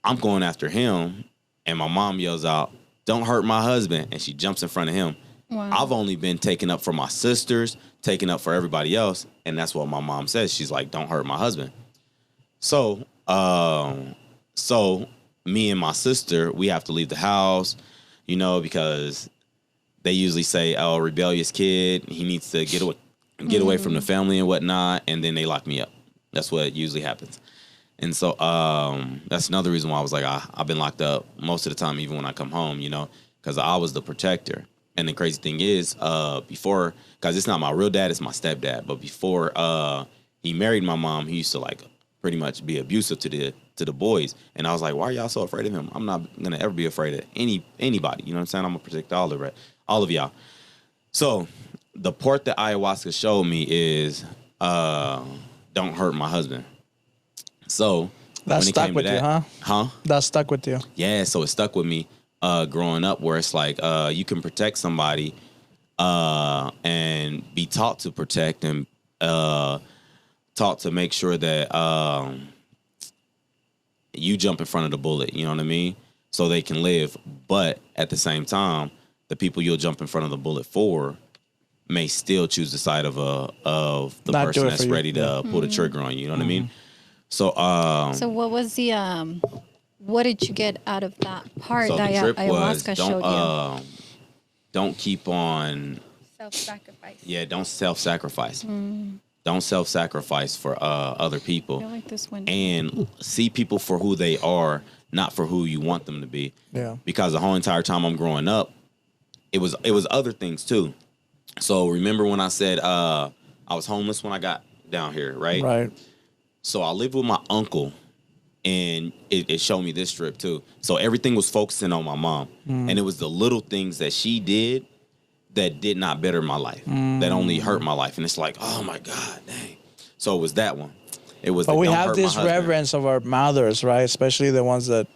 S1: I'm going after him, and my mom yells out, "Don't hurt my husband," and she jumps in front of him.
S3: Wow.
S1: I've only been taken up for my sisters, taken up for everybody else, and that's what my mom says. She's like, "Don't hurt my husband." So, me and my sister, we have to leave the house, you know, because they usually say, "Oh, rebellious kid, he needs to get away from the family and whatnot," and then they lock me up. That's what usually happens. And so that's another reason why I was like, I've been locked up most of the time, even when I come home, you know, because I was the protector. And the crazy thing is, before, because it's not my real dad, it's my stepdad. But before he married my mom, he used to like pretty much be abusive to the boys. And I was like, why are y'all so afraid of him? I'm not gonna ever be afraid of anybody. You know what I'm saying? I'm gonna protect all of y'all. So the part that ayahuasca showed me is don't hurt my husband. So
S2: That
S1: when it
S2: stuck
S1: came
S2: with
S1: to
S2: you,
S1: that,
S2: huh? That stuck with you.
S1: Yeah, so it stuck with me growing up, where it's like you can protect somebody and be taught to protect and taught to make sure that you jump in front of the bullet, you know what I mean? So they can live. But at the same time, the people you'll jump in front of the bullet for may still choose the side of the
S2: Not do
S1: person
S2: it
S1: that's
S2: for you.
S1: ready to pull the trigger on you, you know what I mean? So
S3: So what was the what did you get out of that part
S1: so
S3: that
S1: the trip was
S3: ayahuasca showed you?
S1: don't keep on
S4: Self-sacrifice.
S1: don't self-sacrifice. Don't self-sacrifice for other people.
S3: I like this one.
S1: And see people for who they are, not for who you want them to be.
S2: Yeah.
S1: Because the whole entire time I'm growing up, it was other things too. So remember when I said I was homeless when I got down here, right?
S2: Right.
S1: So I lived with my uncle, and it showed me this trip too. So everything was focusing on my mom, and it was the little things that she did that did not better my life, that only hurt my life. And it's like, oh my God, dang. So it was that one. It was.
S2: But we
S1: don't
S2: have
S1: hurt my
S2: this
S1: husband.
S2: reverence of our mothers, right? Especially the ones that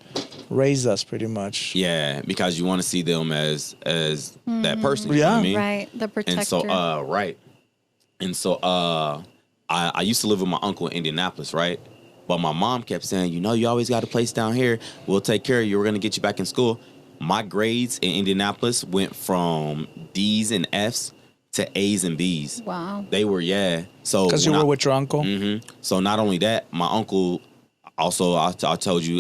S2: raised us, pretty much.
S1: Yeah, because you want to see them as that person. You know
S2: Yeah.
S1: what I mean?
S3: Right, the protector.
S1: And so, right. And so, I used to live with my uncle in Indianapolis, right? But my mom kept saying, you know, you always got a place down here. We'll take care of you. We're going to get you back in school. My grades in Indianapolis went from D's and F's to A's and B's.
S3: Wow.
S1: They were, yeah. So
S2: Because you
S1: when
S2: were with your uncle.
S1: So not only that, my uncle also, I told you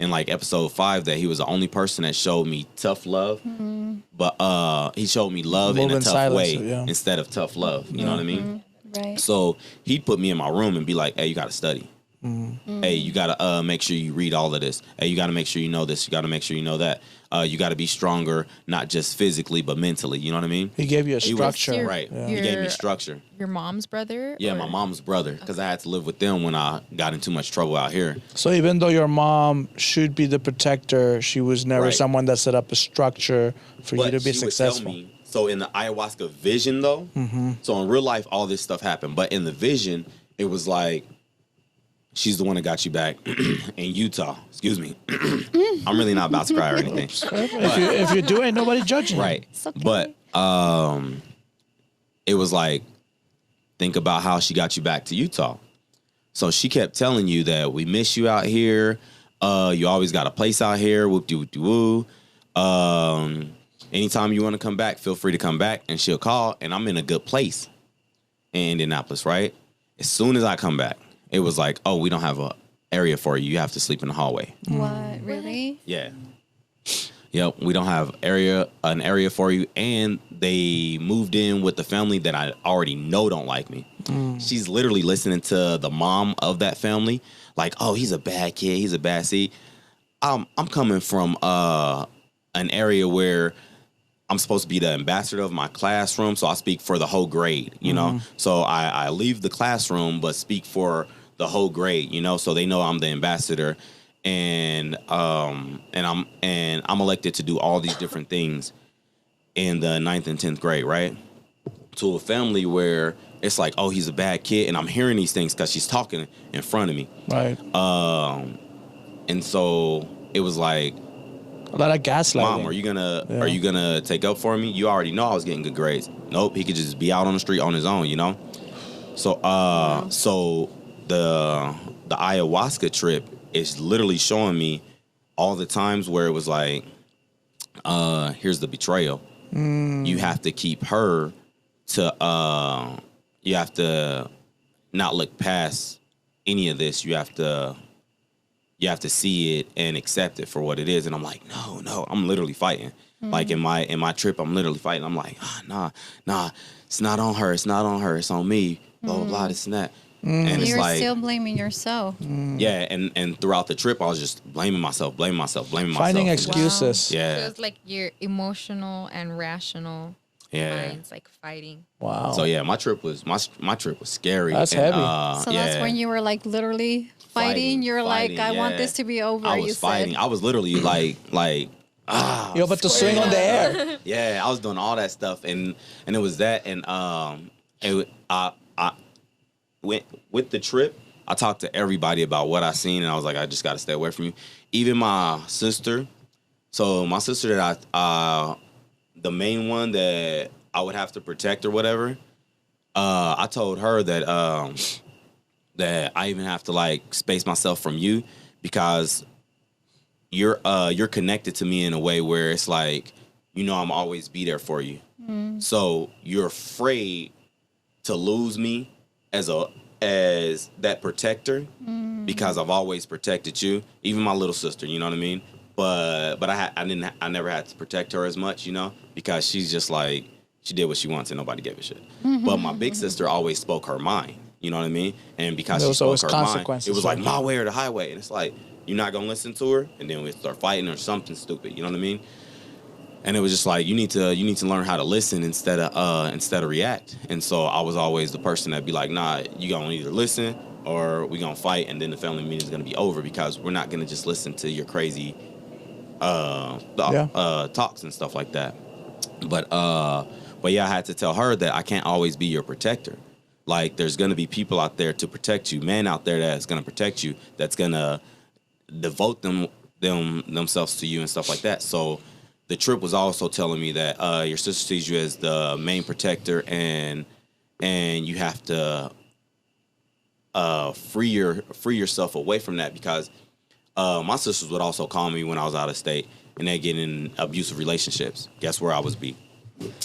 S1: in like episode 5 that he was the only person that showed me tough love. But he showed me love in
S2: Love
S1: a
S2: in
S1: tough
S2: silence,
S1: way
S2: yeah.
S1: instead of tough love. You know what I mean?
S3: Right.
S1: So he'd put me in my room and be like, hey, you got to study. Hey, you got to make sure you read all of this. Hey, you got to make sure you know this. You got to make sure you know that. You got to be stronger, not just physically, but mentally. You know what I mean?
S2: He gave you a
S1: He was-
S2: structure.
S1: Right.
S2: Yeah.
S1: He gave me structure.
S4: Your mom's brother?
S1: Yeah,
S4: or-
S1: my mom's brother, because I had to live with them when I got in too much trouble out here.
S2: So even though your mom should be the protector, she was never
S1: Right.
S2: someone that set up a structure for you to be
S1: she would tell
S2: successful.
S1: me, so in the ayahuasca vision, though, so in real life, all this stuff happened. But in the vision, it was like, she's the one that got you back in Utah. Excuse me. I'm really not about to cry or anything.
S2: If you do, ain't nobody judging. you.
S1: Right.
S3: It's okay.
S1: But it was like, think about how she got you back to Utah. So she kept telling you that we miss you out here. You always got a place out here. Whoop-de-whoop-de-woo. Anytime you want to come back, feel free to come back. And she'll call, and I'm in a good place in Indianapolis, right? As soon as I come back, it was like, oh, we don't have a area for you. You have to sleep in the hallway.
S3: What? Really?
S1: Yeah. Yep, we don't have an area for you, and they moved in with the family that I already know don't like me. She's literally listening to the mom of that family, like, "Oh, he's a bad kid. He's a bad seed." I'm coming from an area where I'm supposed to be the ambassador of my classroom, so I speak for the whole grade, you know. So I leave the classroom, but speak for the whole grade, you know. So they know I'm the ambassador, and I'm elected to do all these different things in the 9th and 10th grade, right? To a family where it's like, oh, he's a bad kid, and I'm hearing these things because she's talking in front of me,
S2: Right.
S1: and so it was like,
S2: A lot of gaslighting.
S1: Mom, are you gonna take up for me? You already know I was getting good grades. Nope, he could just be out on the street on his own, you know. So so the ayahuasca trip is literally showing me all the times where it was like, here's the betrayal. You have to keep her to you have to not look past any of this. You have to see it and accept it for what it is. And I'm like, no, I'm literally fighting. Like in my trip, I'm literally fighting. I'm like, nah, it's not on her. It's not on her. It's on me. Blah, blah, blah, this and that. And it's
S3: You're
S1: like,
S3: still blaming yourself.
S1: yeah. And throughout the trip, I was just blaming myself.
S2: Finding excuses.
S1: Yeah.
S4: So it's like your emotional and rational minds like fighting.
S2: Wow.
S1: So yeah, my trip was scary.
S2: That's
S1: and,
S2: heavy.
S3: So that's when you were like literally fighting. You're like, I want this to be over.
S1: I was fighting. I was literally like
S2: Yo, but to swing on the air.
S1: yeah, I was doing all that stuff, and it was that, and I went with the trip. I talked to everybody about what I seen, and I was like, I just got to stay away from you. Even my sister. So my sister that the main one that I would have to protect or whatever. I told her that that I even have to like space myself from you because you're connected to me in a way where it's like, you know, I'm always be there for you. So you're afraid to lose me as that protector because I've always protected you, even my little sister, you know what I mean? But I never had to protect her as much, you know, because she's just like, she did what she wants and nobody gave a shit. But my big sister always spoke her mind, you know what I mean? And because she spoke her mind, it was like my way or the highway. And it's like, you're not gonna listen to her, and then we start fighting or something stupid, you know what I mean? And it was just like, you need to learn how to listen instead of react. And so I was always the person that'd be like, nah, you gonna either listen or we gonna fight, and then the family meeting is gonna be over because we're not gonna just listen to your crazy talks and stuff like that. But yeah, I had to tell her that I can't always be your protector. Like, there's gonna be people out there to protect you, men out there that's gonna protect you, that's gonna devote themselves to you and stuff like that. So the trip was also telling me that your sister sees you as the main protector, and you have to free yourself away from that because my sisters would also call me when I was out of state and they get in abusive relationships. Guess where I was be?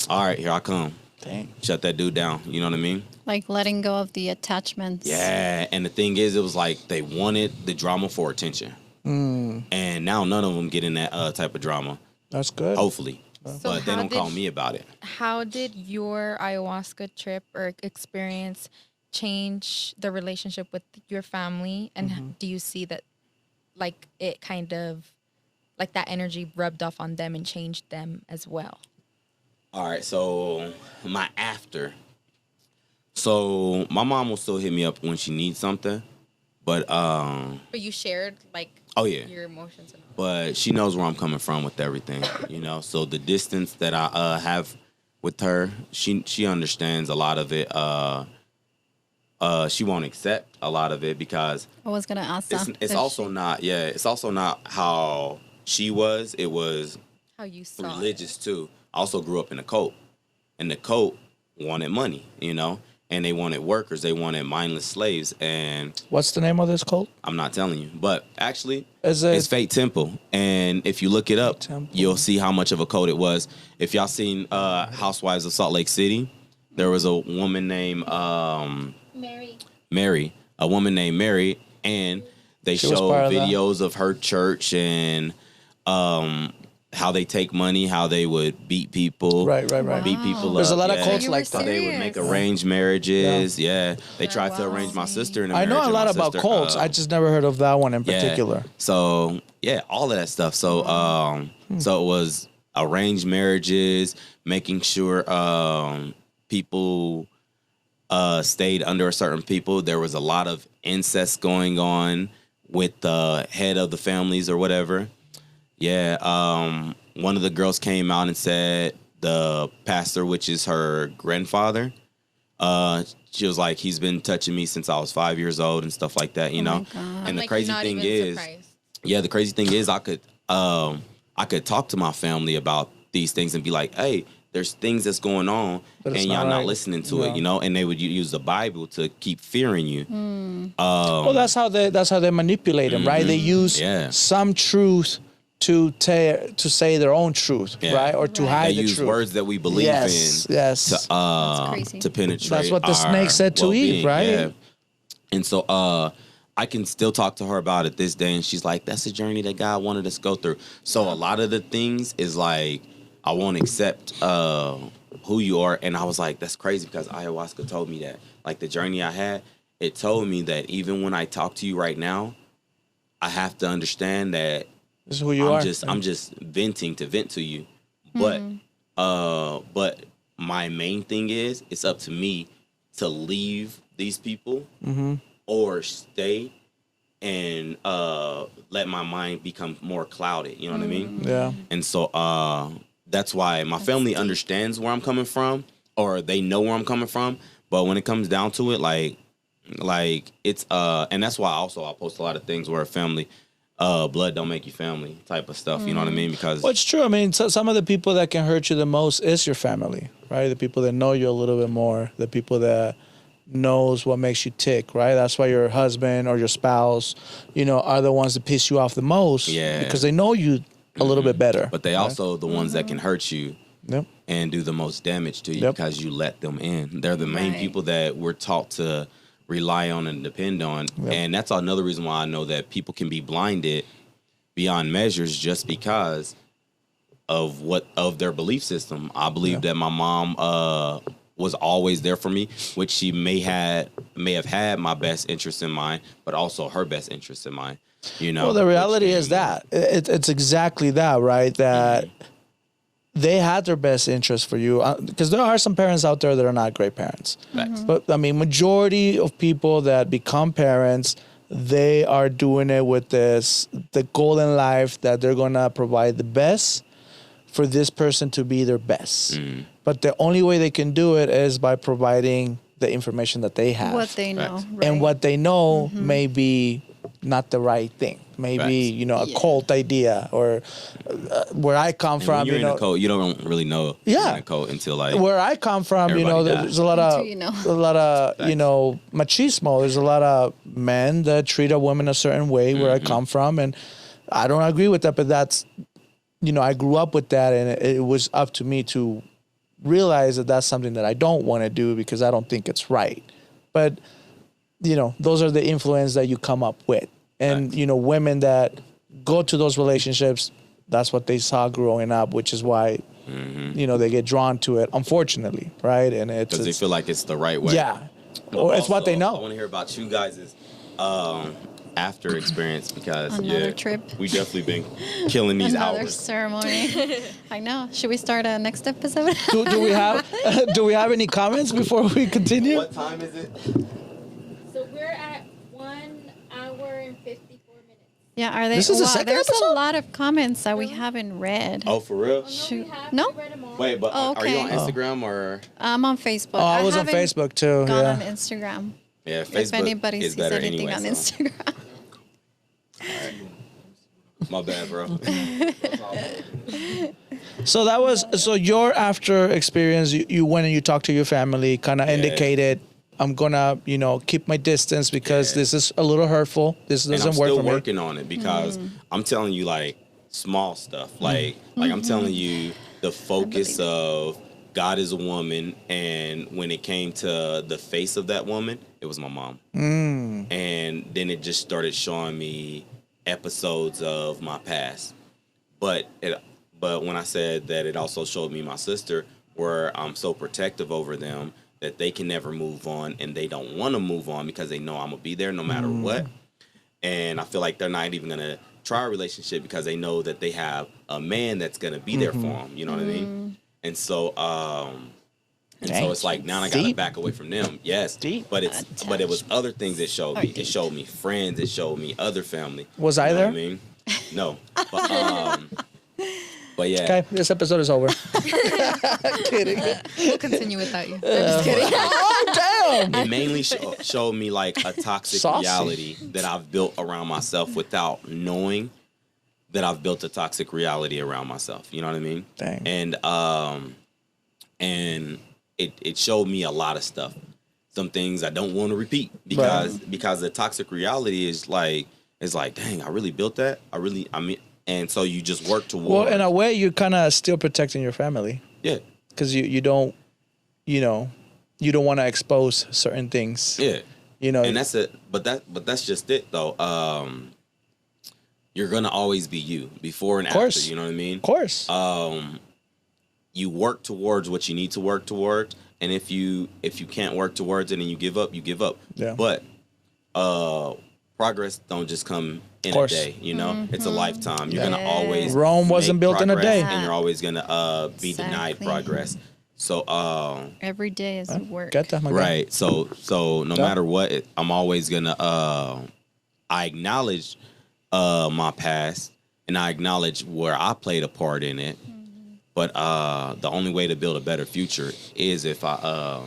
S1: All right, here I come.
S2: Dang.
S1: Shut that dude down. You know what I mean?
S3: Like letting go of the attachments.
S1: Yeah, and the thing is, it was like they wanted the drama for attention. And now none of them get in that type of drama.
S2: That's good.
S1: Hopefully.
S4: So
S1: But they don't call me about it.
S4: How did your ayahuasca trip or experience change the relationship with your family? And do you see that, like, it kind of, like, that energy rubbed off on them and changed them as well?
S1: All right, so my after. So my mom will still hit me up when she needs something. But
S4: you shared, like,
S1: oh yeah,
S4: your emotions and all.
S1: But she knows where I'm coming from with everything, you know. So the distance that I have with her, she understands a lot of it. She won't accept a lot of it because
S3: I was gonna ask that.
S1: it's also not how she was. It was
S4: How you saw
S1: religious too. I also grew up in a cult, and the cult wanted money, you know, and they wanted workers. They wanted mindless slaves. And
S2: What's the name of this cult?
S1: I'm not telling you, but actually,
S2: Is it-
S1: it's Fate Temple. And if you look it up,
S2: Temple.
S1: you'll see how much of a cult it was. If y'all seen Housewives of Salt Lake City, there was a woman named Mary, a woman named Mary, and they
S2: She was
S1: showed
S2: part of that.
S1: videos of her church and how they take money, how they would beat people,
S2: Right.
S1: beat people
S2: There's
S1: up.
S2: a lot of
S1: yeah.
S2: cults
S3: You
S2: like
S3: were
S1: How
S2: that.
S1: they would make
S3: serious?
S1: arranged marriages. Yeah, they tried to
S4: wow.
S1: arrange my sister in a
S2: I
S1: marriage.
S2: know a
S1: and
S2: lot
S1: my
S2: about
S1: sister,
S2: cults. I just never heard of that one in
S1: yeah.
S2: particular.
S1: So yeah, all of that stuff. So so it was arranged marriages, making sure people stayed under a certain people. There was a lot of incest going on with the head of the families or whatever. Yeah, one of the girls came out and said the pastor, which is her grandfather, she was like, he's been touching me since I was 5 years old and stuff like that, you know?
S3: My God.
S1: And the
S4: Like,
S1: crazy
S4: not
S1: thing
S4: even
S1: is,
S4: surprised.
S1: yeah, the crazy thing is I could talk to my family about these things and be like, hey, there's things that's going on
S2: But it's
S1: and y'all
S2: not
S1: not
S2: right.
S1: listening to
S2: No.
S1: it, you know? And they would use the Bible to keep fearing you.
S2: Well, that's how they manipulate them, right? They use
S1: Mm-hmm. Yeah.
S2: some truth to say their own truth,
S1: Yeah.
S2: right? Or to
S3: Right.
S2: hide
S1: They
S2: the
S1: use
S2: truth.
S1: words that we believe
S2: Yes,
S1: in
S2: yes.
S3: That's crazy.
S1: to penetrate.
S2: That's what the
S1: our
S2: snake said to Eve,
S1: well-being,
S2: right?
S1: yeah. And so I can still talk to her about it this day, and she's like, that's the journey that God wanted us to go through. So a lot of the things is like, I won't accept who you are. And I was like, that's crazy, because ayahuasca told me that. Like, the journey I had, it told me that even when I talk to you right now, I have to understand that
S2: This is who you are.
S1: I'm just venting to vent to you. But my main thing is, it's up to me to leave these people or stay and let my mind become more clouded. You know what I mean?
S2: Yeah.
S1: And so that's why my family understands where I'm coming from, or they know where I'm coming from. But when it comes down to it, like it's and that's why also I post a lot of things where family, blood don't make you family type of stuff. You know what I mean? Because
S2: Well, it's true. I mean, some of the people that can hurt you the most is your family, right? The people that know you a little bit more, the people that knows what makes you tick, right? That's why your husband or your spouse, are the ones that piss you off the most,
S1: Yeah.
S2: because they know you a little bit better.
S1: but they also the ones that can hurt you
S2: Yep.
S1: and do the most damage to you
S2: Yep.
S1: because you let them in. They're the main
S3: Right.
S1: people that we're taught to rely on and depend on.
S2: Yep.
S1: And that's another reason why I know that people can be blinded beyond measures just because of their belief system. I believe that my mom was always there for me, which she may have had my best interest in mind, but also her best interest in mind.
S2: Well, the reality is that it's exactly that, right? That they had their best interest for you, because there are some parents out there that are not great parents.
S1: Facts.
S2: But I mean, majority of people that become parents, they are doing it with the goal in life that they're gonna provide the best for this person to be their best. But the only way they can do it is by providing the information that they have.
S3: What they know,
S1: Facts.
S3: right?
S2: And what they know may be not the right thing. Maybe,
S1: Facts.
S2: a cult idea, or where I come
S1: And
S2: from,
S1: when you're in a cult, you don't really know you're in a cult until like
S2: where I come from,
S1: everybody
S2: there's
S1: dies.
S2: a lot of,
S3: Until you know.
S2: Facts. Machismo. There's a lot of men that treat a woman a certain way where I come from, and I don't agree with that. But that's, I grew up with that, and it was up to me to realize that that's something that I don't want to do because I don't think it's right. But those are the influence that you come up with, and
S1: Facts.
S2: women that go to those relationships, that's what they saw growing up, which is why they get drawn to it, unfortunately, right? And
S1: because they
S2: it's
S1: feel like it's the right way.
S2: yeah,
S1: But
S2: or it's what they
S1: also,
S2: know.
S1: I want to hear about you guys' after experience, because
S3: Another trip.
S1: we definitely been killing these
S3: Another
S1: hours.
S3: ceremony. I know. Should we start a next episode?
S2: do we have do we have any comments before we continue?
S1: What time is it?
S4: So we're at 1 hour and 54 minutes.
S3: Yeah, are they?
S2: This is the
S3: wow,
S2: second
S3: there's
S2: episode?
S3: a lot of comments that we haven't read.
S1: Oh, for real?
S3: Shoot.
S4: We have
S3: No?
S4: read them all.
S1: Wait, but
S3: Oh,
S1: are you
S3: okay.
S1: on Instagram or?
S3: I'm on Facebook.
S2: Oh, I was on
S3: haven't
S2: Facebook too.
S3: Gone on
S2: Yeah.
S3: Instagram.
S1: Yeah,
S3: If
S1: Facebook
S3: anybody
S1: is
S3: sees
S1: better
S3: anything
S1: anyway.
S3: on
S1: So.
S3: Instagram.
S1: My bad, bro.
S2: So that was your after experience. You went and you talked to your family, kind of indicated, I'm gonna keep my distance because this is a little hurtful. This
S1: And
S2: doesn't
S1: I'm
S2: work
S1: still
S2: for me.
S1: working on it because I'm telling you, like, small stuff. Like I'm telling you, the focus of God is a woman, and when it came to the face of that woman, it was my mom. And then it just started showing me episodes of my past. But when I said that, it also showed me my sister, where I'm so protective over them that they can never move on, and they don't want to move on because they know I'm gonna be there no matter what. And I feel like they're not even gonna try a relationship because they know that they have a man that's gonna be there for them. You know what I mean? And so, so it's like now I gotta
S2: Deep.
S1: back away from them. Yes,
S2: Deep.
S1: but it was other things it showed me.
S3: Deep.
S1: It showed me friends. It showed me other family.
S2: Was
S1: You
S2: I
S1: know
S2: there?
S1: what I mean, no, but yeah.
S2: Okay, this episode is over. Kidding.
S4: We'll continue without you. I'm just kidding.
S2: Oh, damn.
S1: It mainly showed me like a toxic
S2: Saucy.
S1: reality that I've built around myself without knowing that I've built a toxic reality around myself. You know what I mean?
S2: Dang.
S1: And it showed me a lot of stuff. Some things I don't want to repeat because the toxic reality is like dang, I really built that. And so you just work towards.
S2: Well, in a way, you're kind of still protecting your family
S1: yeah.
S2: because you don't, you don't want to expose certain things.
S1: Yeah.
S2: You know,
S1: And that's it. But that's just it though. You're gonna always be you before and
S2: course.
S1: after. You know what I mean?
S2: Of course.
S1: You work towards what you need to work towards, and if you can't work towards it and you give up, you give up.
S2: Yeah.
S1: But progress don't just come in a
S2: Course.
S1: day. You know, it's a lifetime. You're gonna always
S2: Rome wasn't
S1: make
S2: built in a
S1: progress,
S2: day.
S1: and you're always gonna be denied
S3: Exactly.
S1: progress. So
S3: Every day is work.
S2: Get that, my guy.
S1: right. So no
S2: Yeah.
S1: matter what, I'm always gonna I acknowledge my past and I acknowledge where I played a part in it. But the only way to build a better future is if I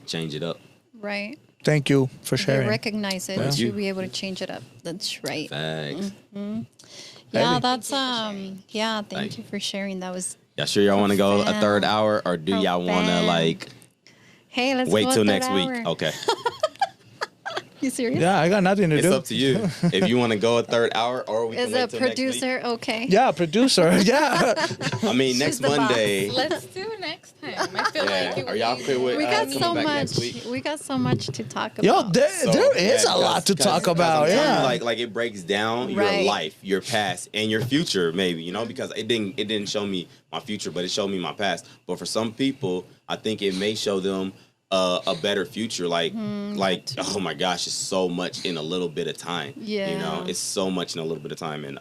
S1: change it up.
S3: Right.
S2: Thank you for
S3: If you
S2: sharing.
S3: recognize it,
S1: Thank
S3: you
S1: you.
S3: be able to change it up. That's right.
S1: Thanks.
S3: Yeah,
S2: Heavy.
S3: that's yeah, thank
S1: Thank
S3: you for sharing. That was
S1: Y'all sure y'all want to go a third hour, or do y'all want to
S3: Profound.
S1: like
S3: hey, let's
S1: wait
S3: go a
S1: till
S3: third
S1: next
S3: hour.
S1: week? Okay,
S3: You serious?
S2: Yeah, I got nothing to
S1: it's
S2: do.
S1: up to you. If you want to go a third hour, or we can
S3: Is
S1: wait
S3: a
S1: till
S3: producer okay?
S2: Yeah, producer. Yeah.
S1: next week. I mean, next
S3: She's the boss.
S1: Monday.
S4: Let's do next time. I feel like
S1: Yeah. Are y'all cool with
S3: We got
S1: coming
S3: so
S1: back
S3: much.
S1: next week?
S3: We got so much to talk about.
S2: Yo, there
S1: So,
S2: is
S1: yeah,
S2: a lot to
S1: because-
S2: talk
S1: because
S2: about.
S1: I'm telling
S2: Yeah.
S1: you, like it breaks down your
S3: Right.
S1: life, your past, and your future. Maybe because it didn't show me my future, but it showed me my past. But for some people, I think it may show them a better future. Like oh my gosh, it's so much in a little bit of time.
S3: Yeah.
S1: You know, it's so much in a little bit of time, and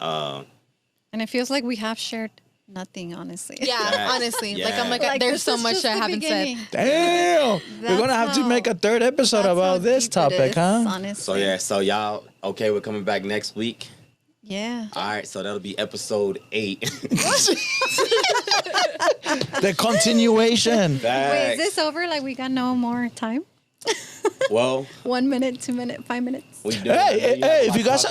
S3: And it feels like we have shared nothing, honestly.
S4: Yeah,
S1: Yes.
S4: honestly. Like, I'm like,
S3: Like,
S4: there's
S3: this
S4: so
S3: is
S4: much
S3: just
S4: I
S3: the
S4: haven't
S3: beginning.
S4: said.
S2: Damn. We're going to
S3: That's
S2: have to
S3: how-
S2: make a third episode
S3: That's
S2: about
S3: how
S2: this
S3: deep it
S2: topic,
S3: is,
S2: huh?
S3: Honestly.
S1: so yeah. So y'all okay with coming back next week?
S3: Yeah.
S1: All right, so that'll be episode 8.
S2: The continuation.
S3: Wait, is
S1: Facts.
S3: this over? Like we got no more time?
S1: Well,
S3: 1 minute, 2 minutes, 5 minutes?
S1: we do.
S2: Hey, if you got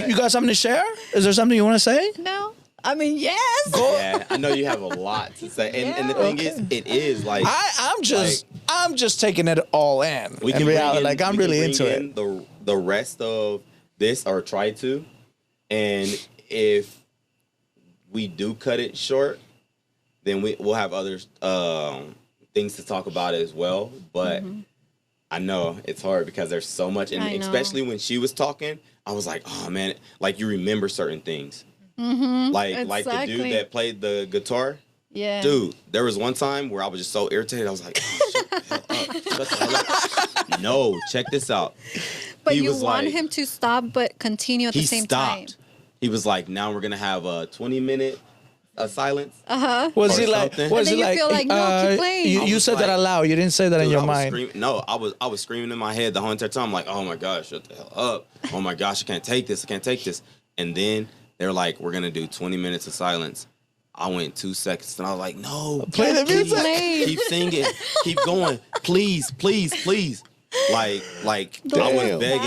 S2: you got something to share? Is there something you want to say?
S3: No. I mean, yes.
S1: Yeah, I know you have a lot to say, and the thing is, it is like
S2: I'm just taking it all in.
S1: we
S2: in
S1: can
S2: reality,
S1: bring in,
S2: like I'm
S1: we can
S2: really
S1: bring
S2: into
S1: in
S2: it.
S1: The rest of this, or try to, and if we do cut it short, then we'll have other things to talk about as well. But I know it's hard because there's so much, and
S3: I know.
S1: especially when she was talking, I was like, oh man, like you remember certain things. Like the
S3: Exactly.
S1: dude that played the guitar.
S3: Yeah.
S1: Dude, there was one time where I was just so irritated. I was like, oh, shut the hell up. Shut the hell up. No, check this out.
S3: But
S1: He
S3: you
S1: was
S3: want
S1: like-
S3: him to stop but continue at
S1: He
S3: the same
S1: stopped.
S3: time.
S1: He was like, now we're going to have a 20-minute silence.
S2: Was
S1: or
S2: he like?
S1: something.
S2: Was
S3: And
S2: he
S3: then
S2: like?
S3: you feel like, no, keep playing.
S2: You,
S1: I
S2: you
S1: was
S2: said that
S1: like-
S2: out loud. You didn't say that in
S1: Dude,
S2: your
S1: I was
S2: mind.
S1: screaming- no, I was screaming in my head the whole entire time. I'm like, oh my gosh, shut the hell up. Oh my gosh, I can't take this. I can't take this. And then they're like, we're going to do 20 minutes of silence. I went 2 seconds and I was like, no.
S2: Play the
S1: please,
S2: music.
S1: Keep singing. Keep going. Please, please, please. Like I was
S2: Damn.
S1: begging.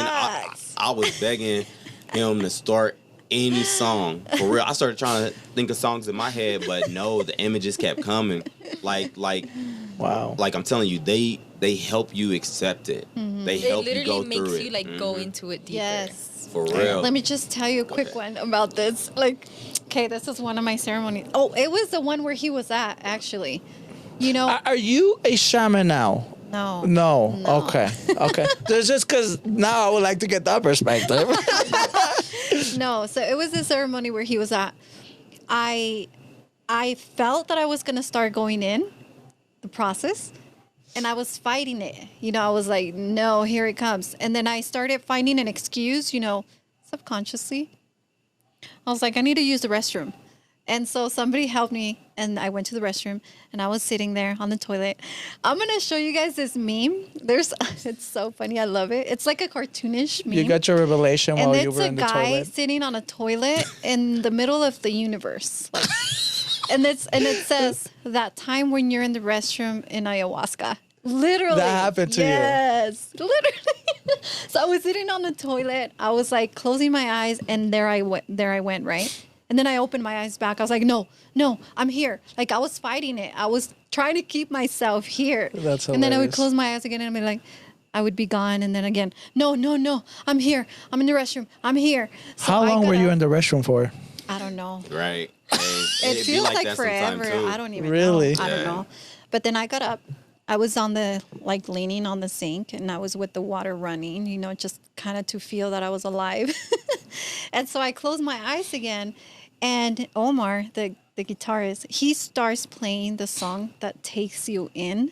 S1: I was begging him to start any song. For real. I started trying to think of songs in my head, but no, the images kept coming. Like
S2: Wow.
S1: like I'm telling you, they help you accept it. They
S4: It
S1: help you go
S4: literally
S1: through
S4: makes
S1: it.
S4: you like go into it deeper.
S3: Yes.
S1: For real.
S3: Let me just tell you a quick one about this. Like, okay, this is one of my ceremonies. Oh, it was the one where he was at, actually. You know,
S2: Are you a shaman now?
S3: no.
S2: No.
S3: No.
S2: Okay. Okay. There's just because now I would like to get that perspective.
S3: No, so it was a ceremony where he was at. I felt that I was gonna start going in the process, and I was fighting it. You know, I was like, no, here it comes. And then I started finding an excuse, you know, subconsciously. I was like, I need to use the restroom. And so somebody helped me, and I went to the restroom, and I was sitting there on the toilet. I'm gonna show you guys this meme. It's so funny. I love it. It's like a cartoonish meme.
S2: You got your revelation
S3: and
S2: while you
S3: it's
S2: were
S3: a
S2: in the
S3: guy
S2: toilet.
S3: sitting on a toilet in the middle of the universe, like, and it says that time when you're in the restroom in ayahuasca. Literally,
S2: That happened to you.
S3: Yes, literally. So I was sitting on the toilet. I was like closing my eyes, and there I went, right. And then I opened my eyes back. I was like, no, I'm here. Like, I was fighting it. I was trying to keep myself here.
S2: That's hilarious.
S3: And then I would close my eyes again, and I'd be like, I would be gone. And then again, no, I'm here. I'm in the restroom. I'm here. So
S2: How
S3: I
S2: long
S3: got
S2: were you
S3: up.
S2: in the restroom for?
S3: I don't know.
S1: Right.
S3: It
S1: It'd be
S3: feels like
S1: that sometime,
S3: forever.
S1: too.
S3: I don't even
S2: Really?
S3: know. I don't
S1: Yeah.
S3: know. But then I got up. I was on the, like, leaning on the sink, and I was with the water running, just kind of to feel that I was alive. And so I closed my eyes again, and Omar, the guitarist, he starts playing the song that takes you in.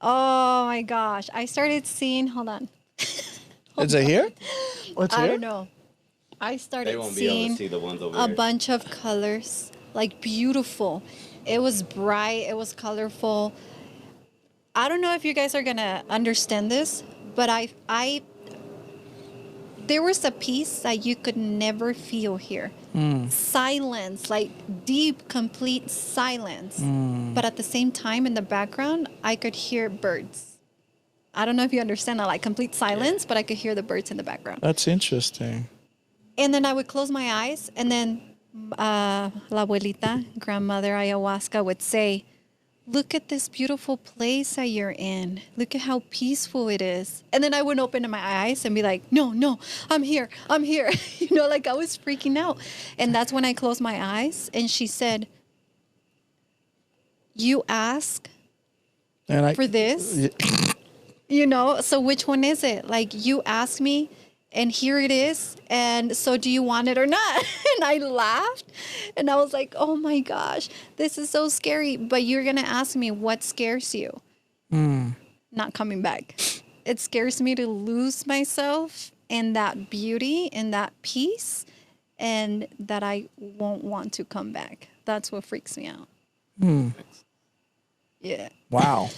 S3: Oh my gosh. I started seeing, hold on.
S2: Is it here? What's
S3: I
S2: here?
S3: don't know. I started
S1: They won't be able
S3: seeing
S1: to see the ones over
S3: a
S1: there.
S3: bunch of colors, like beautiful. It was bright, it was colorful. I don't know if you guys are gonna understand this, but I there was a piece that you could never feel here. Silence, like deep, complete silence. But at the same time, in the background, I could hear birds. I don't know if you understand that, like complete silence, but I could hear the birds in the background.
S2: That's interesting.
S3: And then I would close my eyes, and then La Abuelita, grandmother ayahuasca, would say, look at this beautiful place that you're in. Look at how peaceful it is. And then I would open my eyes and be like, no, I'm here. Like I was freaking out. And that's when I closed my eyes, and she said, you ask
S2: And I
S3: for this? So which one is it? Like, you asked me, and here it is. And so do you want it or not? And I laughed, and I was like, oh my gosh, this is so scary. But you're going to ask me, what scares you? Not coming back. It scares me to lose myself in that beauty, in that peace, and that I won't want to come back. That's what freaks me out. Yeah.
S2: Wow.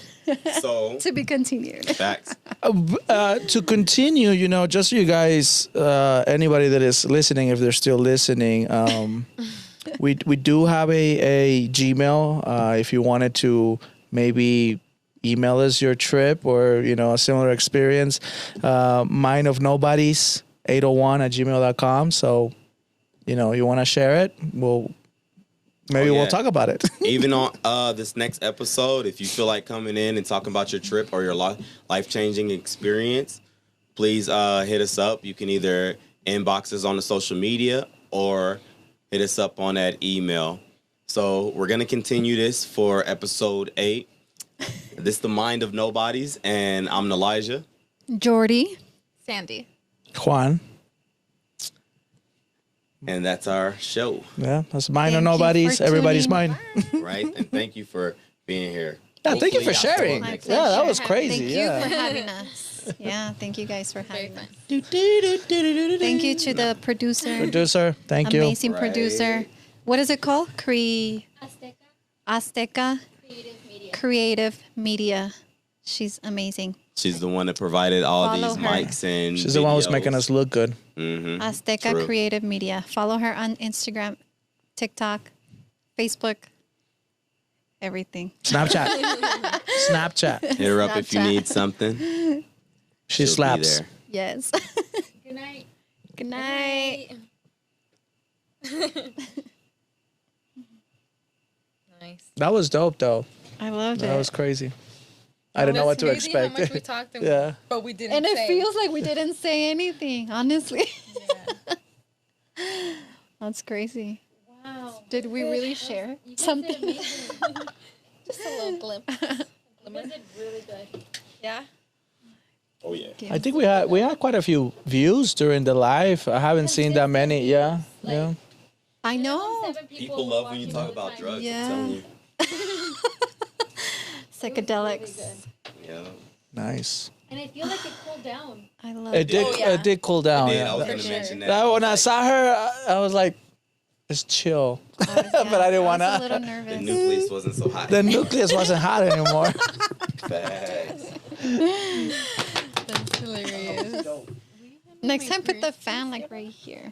S1: So,
S3: To be continued.
S1: facts.
S2: To continue, just so you guys, anybody that is listening, if they're still listening, we do have a Gmail. If you wanted to maybe email us your trip or, a similar experience, Mind of Nobodies 801@gmail.com. So, you want to share it, maybe
S1: Oh, yeah.
S2: we'll talk about it.
S1: Even on this next episode, if you feel like coming in and talking about your trip or your life-changing experience, please hit us up. You can either inbox us on the social media or hit us up on that email. So we're going to continue this for episode 8. This is the Mind of Nobodies, and I'm Elijah.
S3: Jordy.
S4: Sandy.
S2: Juan.
S1: And that's our show,
S2: Yeah, that's Mind of
S3: Thank you
S2: Nobodies.
S3: for
S2: Everybody's
S3: tuning
S2: mine.
S1: right? And thank you for being here.
S2: Yeah, thank you
S1: Hopefully
S2: for
S1: y'all show up
S2: sharing.
S1: next
S3: My
S2: Yeah, that
S3: pleasure.
S2: was crazy.
S3: Thank
S2: yeah.
S3: you for having us. Yeah, thank you guys for having us.
S2: Thank
S3: Thank you to the producer,
S2: Producer, thank you.
S3: amazing
S1: Right.
S3: producer. What is it called? Azteca Creative Media. She's amazing.
S1: She's the one that provided all
S3: Follow
S1: these
S3: her.
S1: mics and
S2: She's the one who's making us look good.
S1: Mm-hmm.
S3: Azteca
S1: True.
S3: Creative Media. Follow her on Instagram, TikTok, Facebook, everything.
S2: Snapchat. Snapchat.
S1: Hit her up if you
S3: Snapchat.
S1: need something.
S2: She
S1: She'll be
S2: slaps.
S1: there.
S3: Yes.
S4: Good night.
S3: Good night.
S4: Nice.
S2: That was dope, though.
S3: I loved
S2: That
S3: it.
S2: was crazy. I didn't know what to
S4: Crazy how
S2: expect.
S4: much we talked and-
S2: Yeah.
S4: but we didn't
S3: And it
S4: say.
S3: feels like we didn't say anything, honestly. That's crazy.
S4: Wow.
S3: Did we really share something?
S4: Just a little glimpse. You did really good. Yeah.
S1: Oh yeah.
S2: I think we had quite a few views during the live. I haven't seen that many. Yeah. Yeah.
S3: I know.
S1: People love when you talk about drugs.
S3: Yeah.
S1: I'm telling you.
S3: Psychedelics.
S1: Yeah.
S2: Nice.
S4: And I feel like it cooled down.
S3: I love
S2: It did.
S4: Oh, yeah.
S2: It did cool down.
S1: I
S2: Yeah.
S1: was
S2: That-
S1: gonna mention that.
S2: when I saw her, I was like, It's chill.
S3: Yeah,
S2: But I didn't want
S3: was a little
S2: to.
S1: The
S3: nervous.
S1: nucleus wasn't so hot.
S2: The nucleus wasn't hot anymore.
S1: Facts.
S4: That's hilarious.
S3: Next time, put the fan like right here.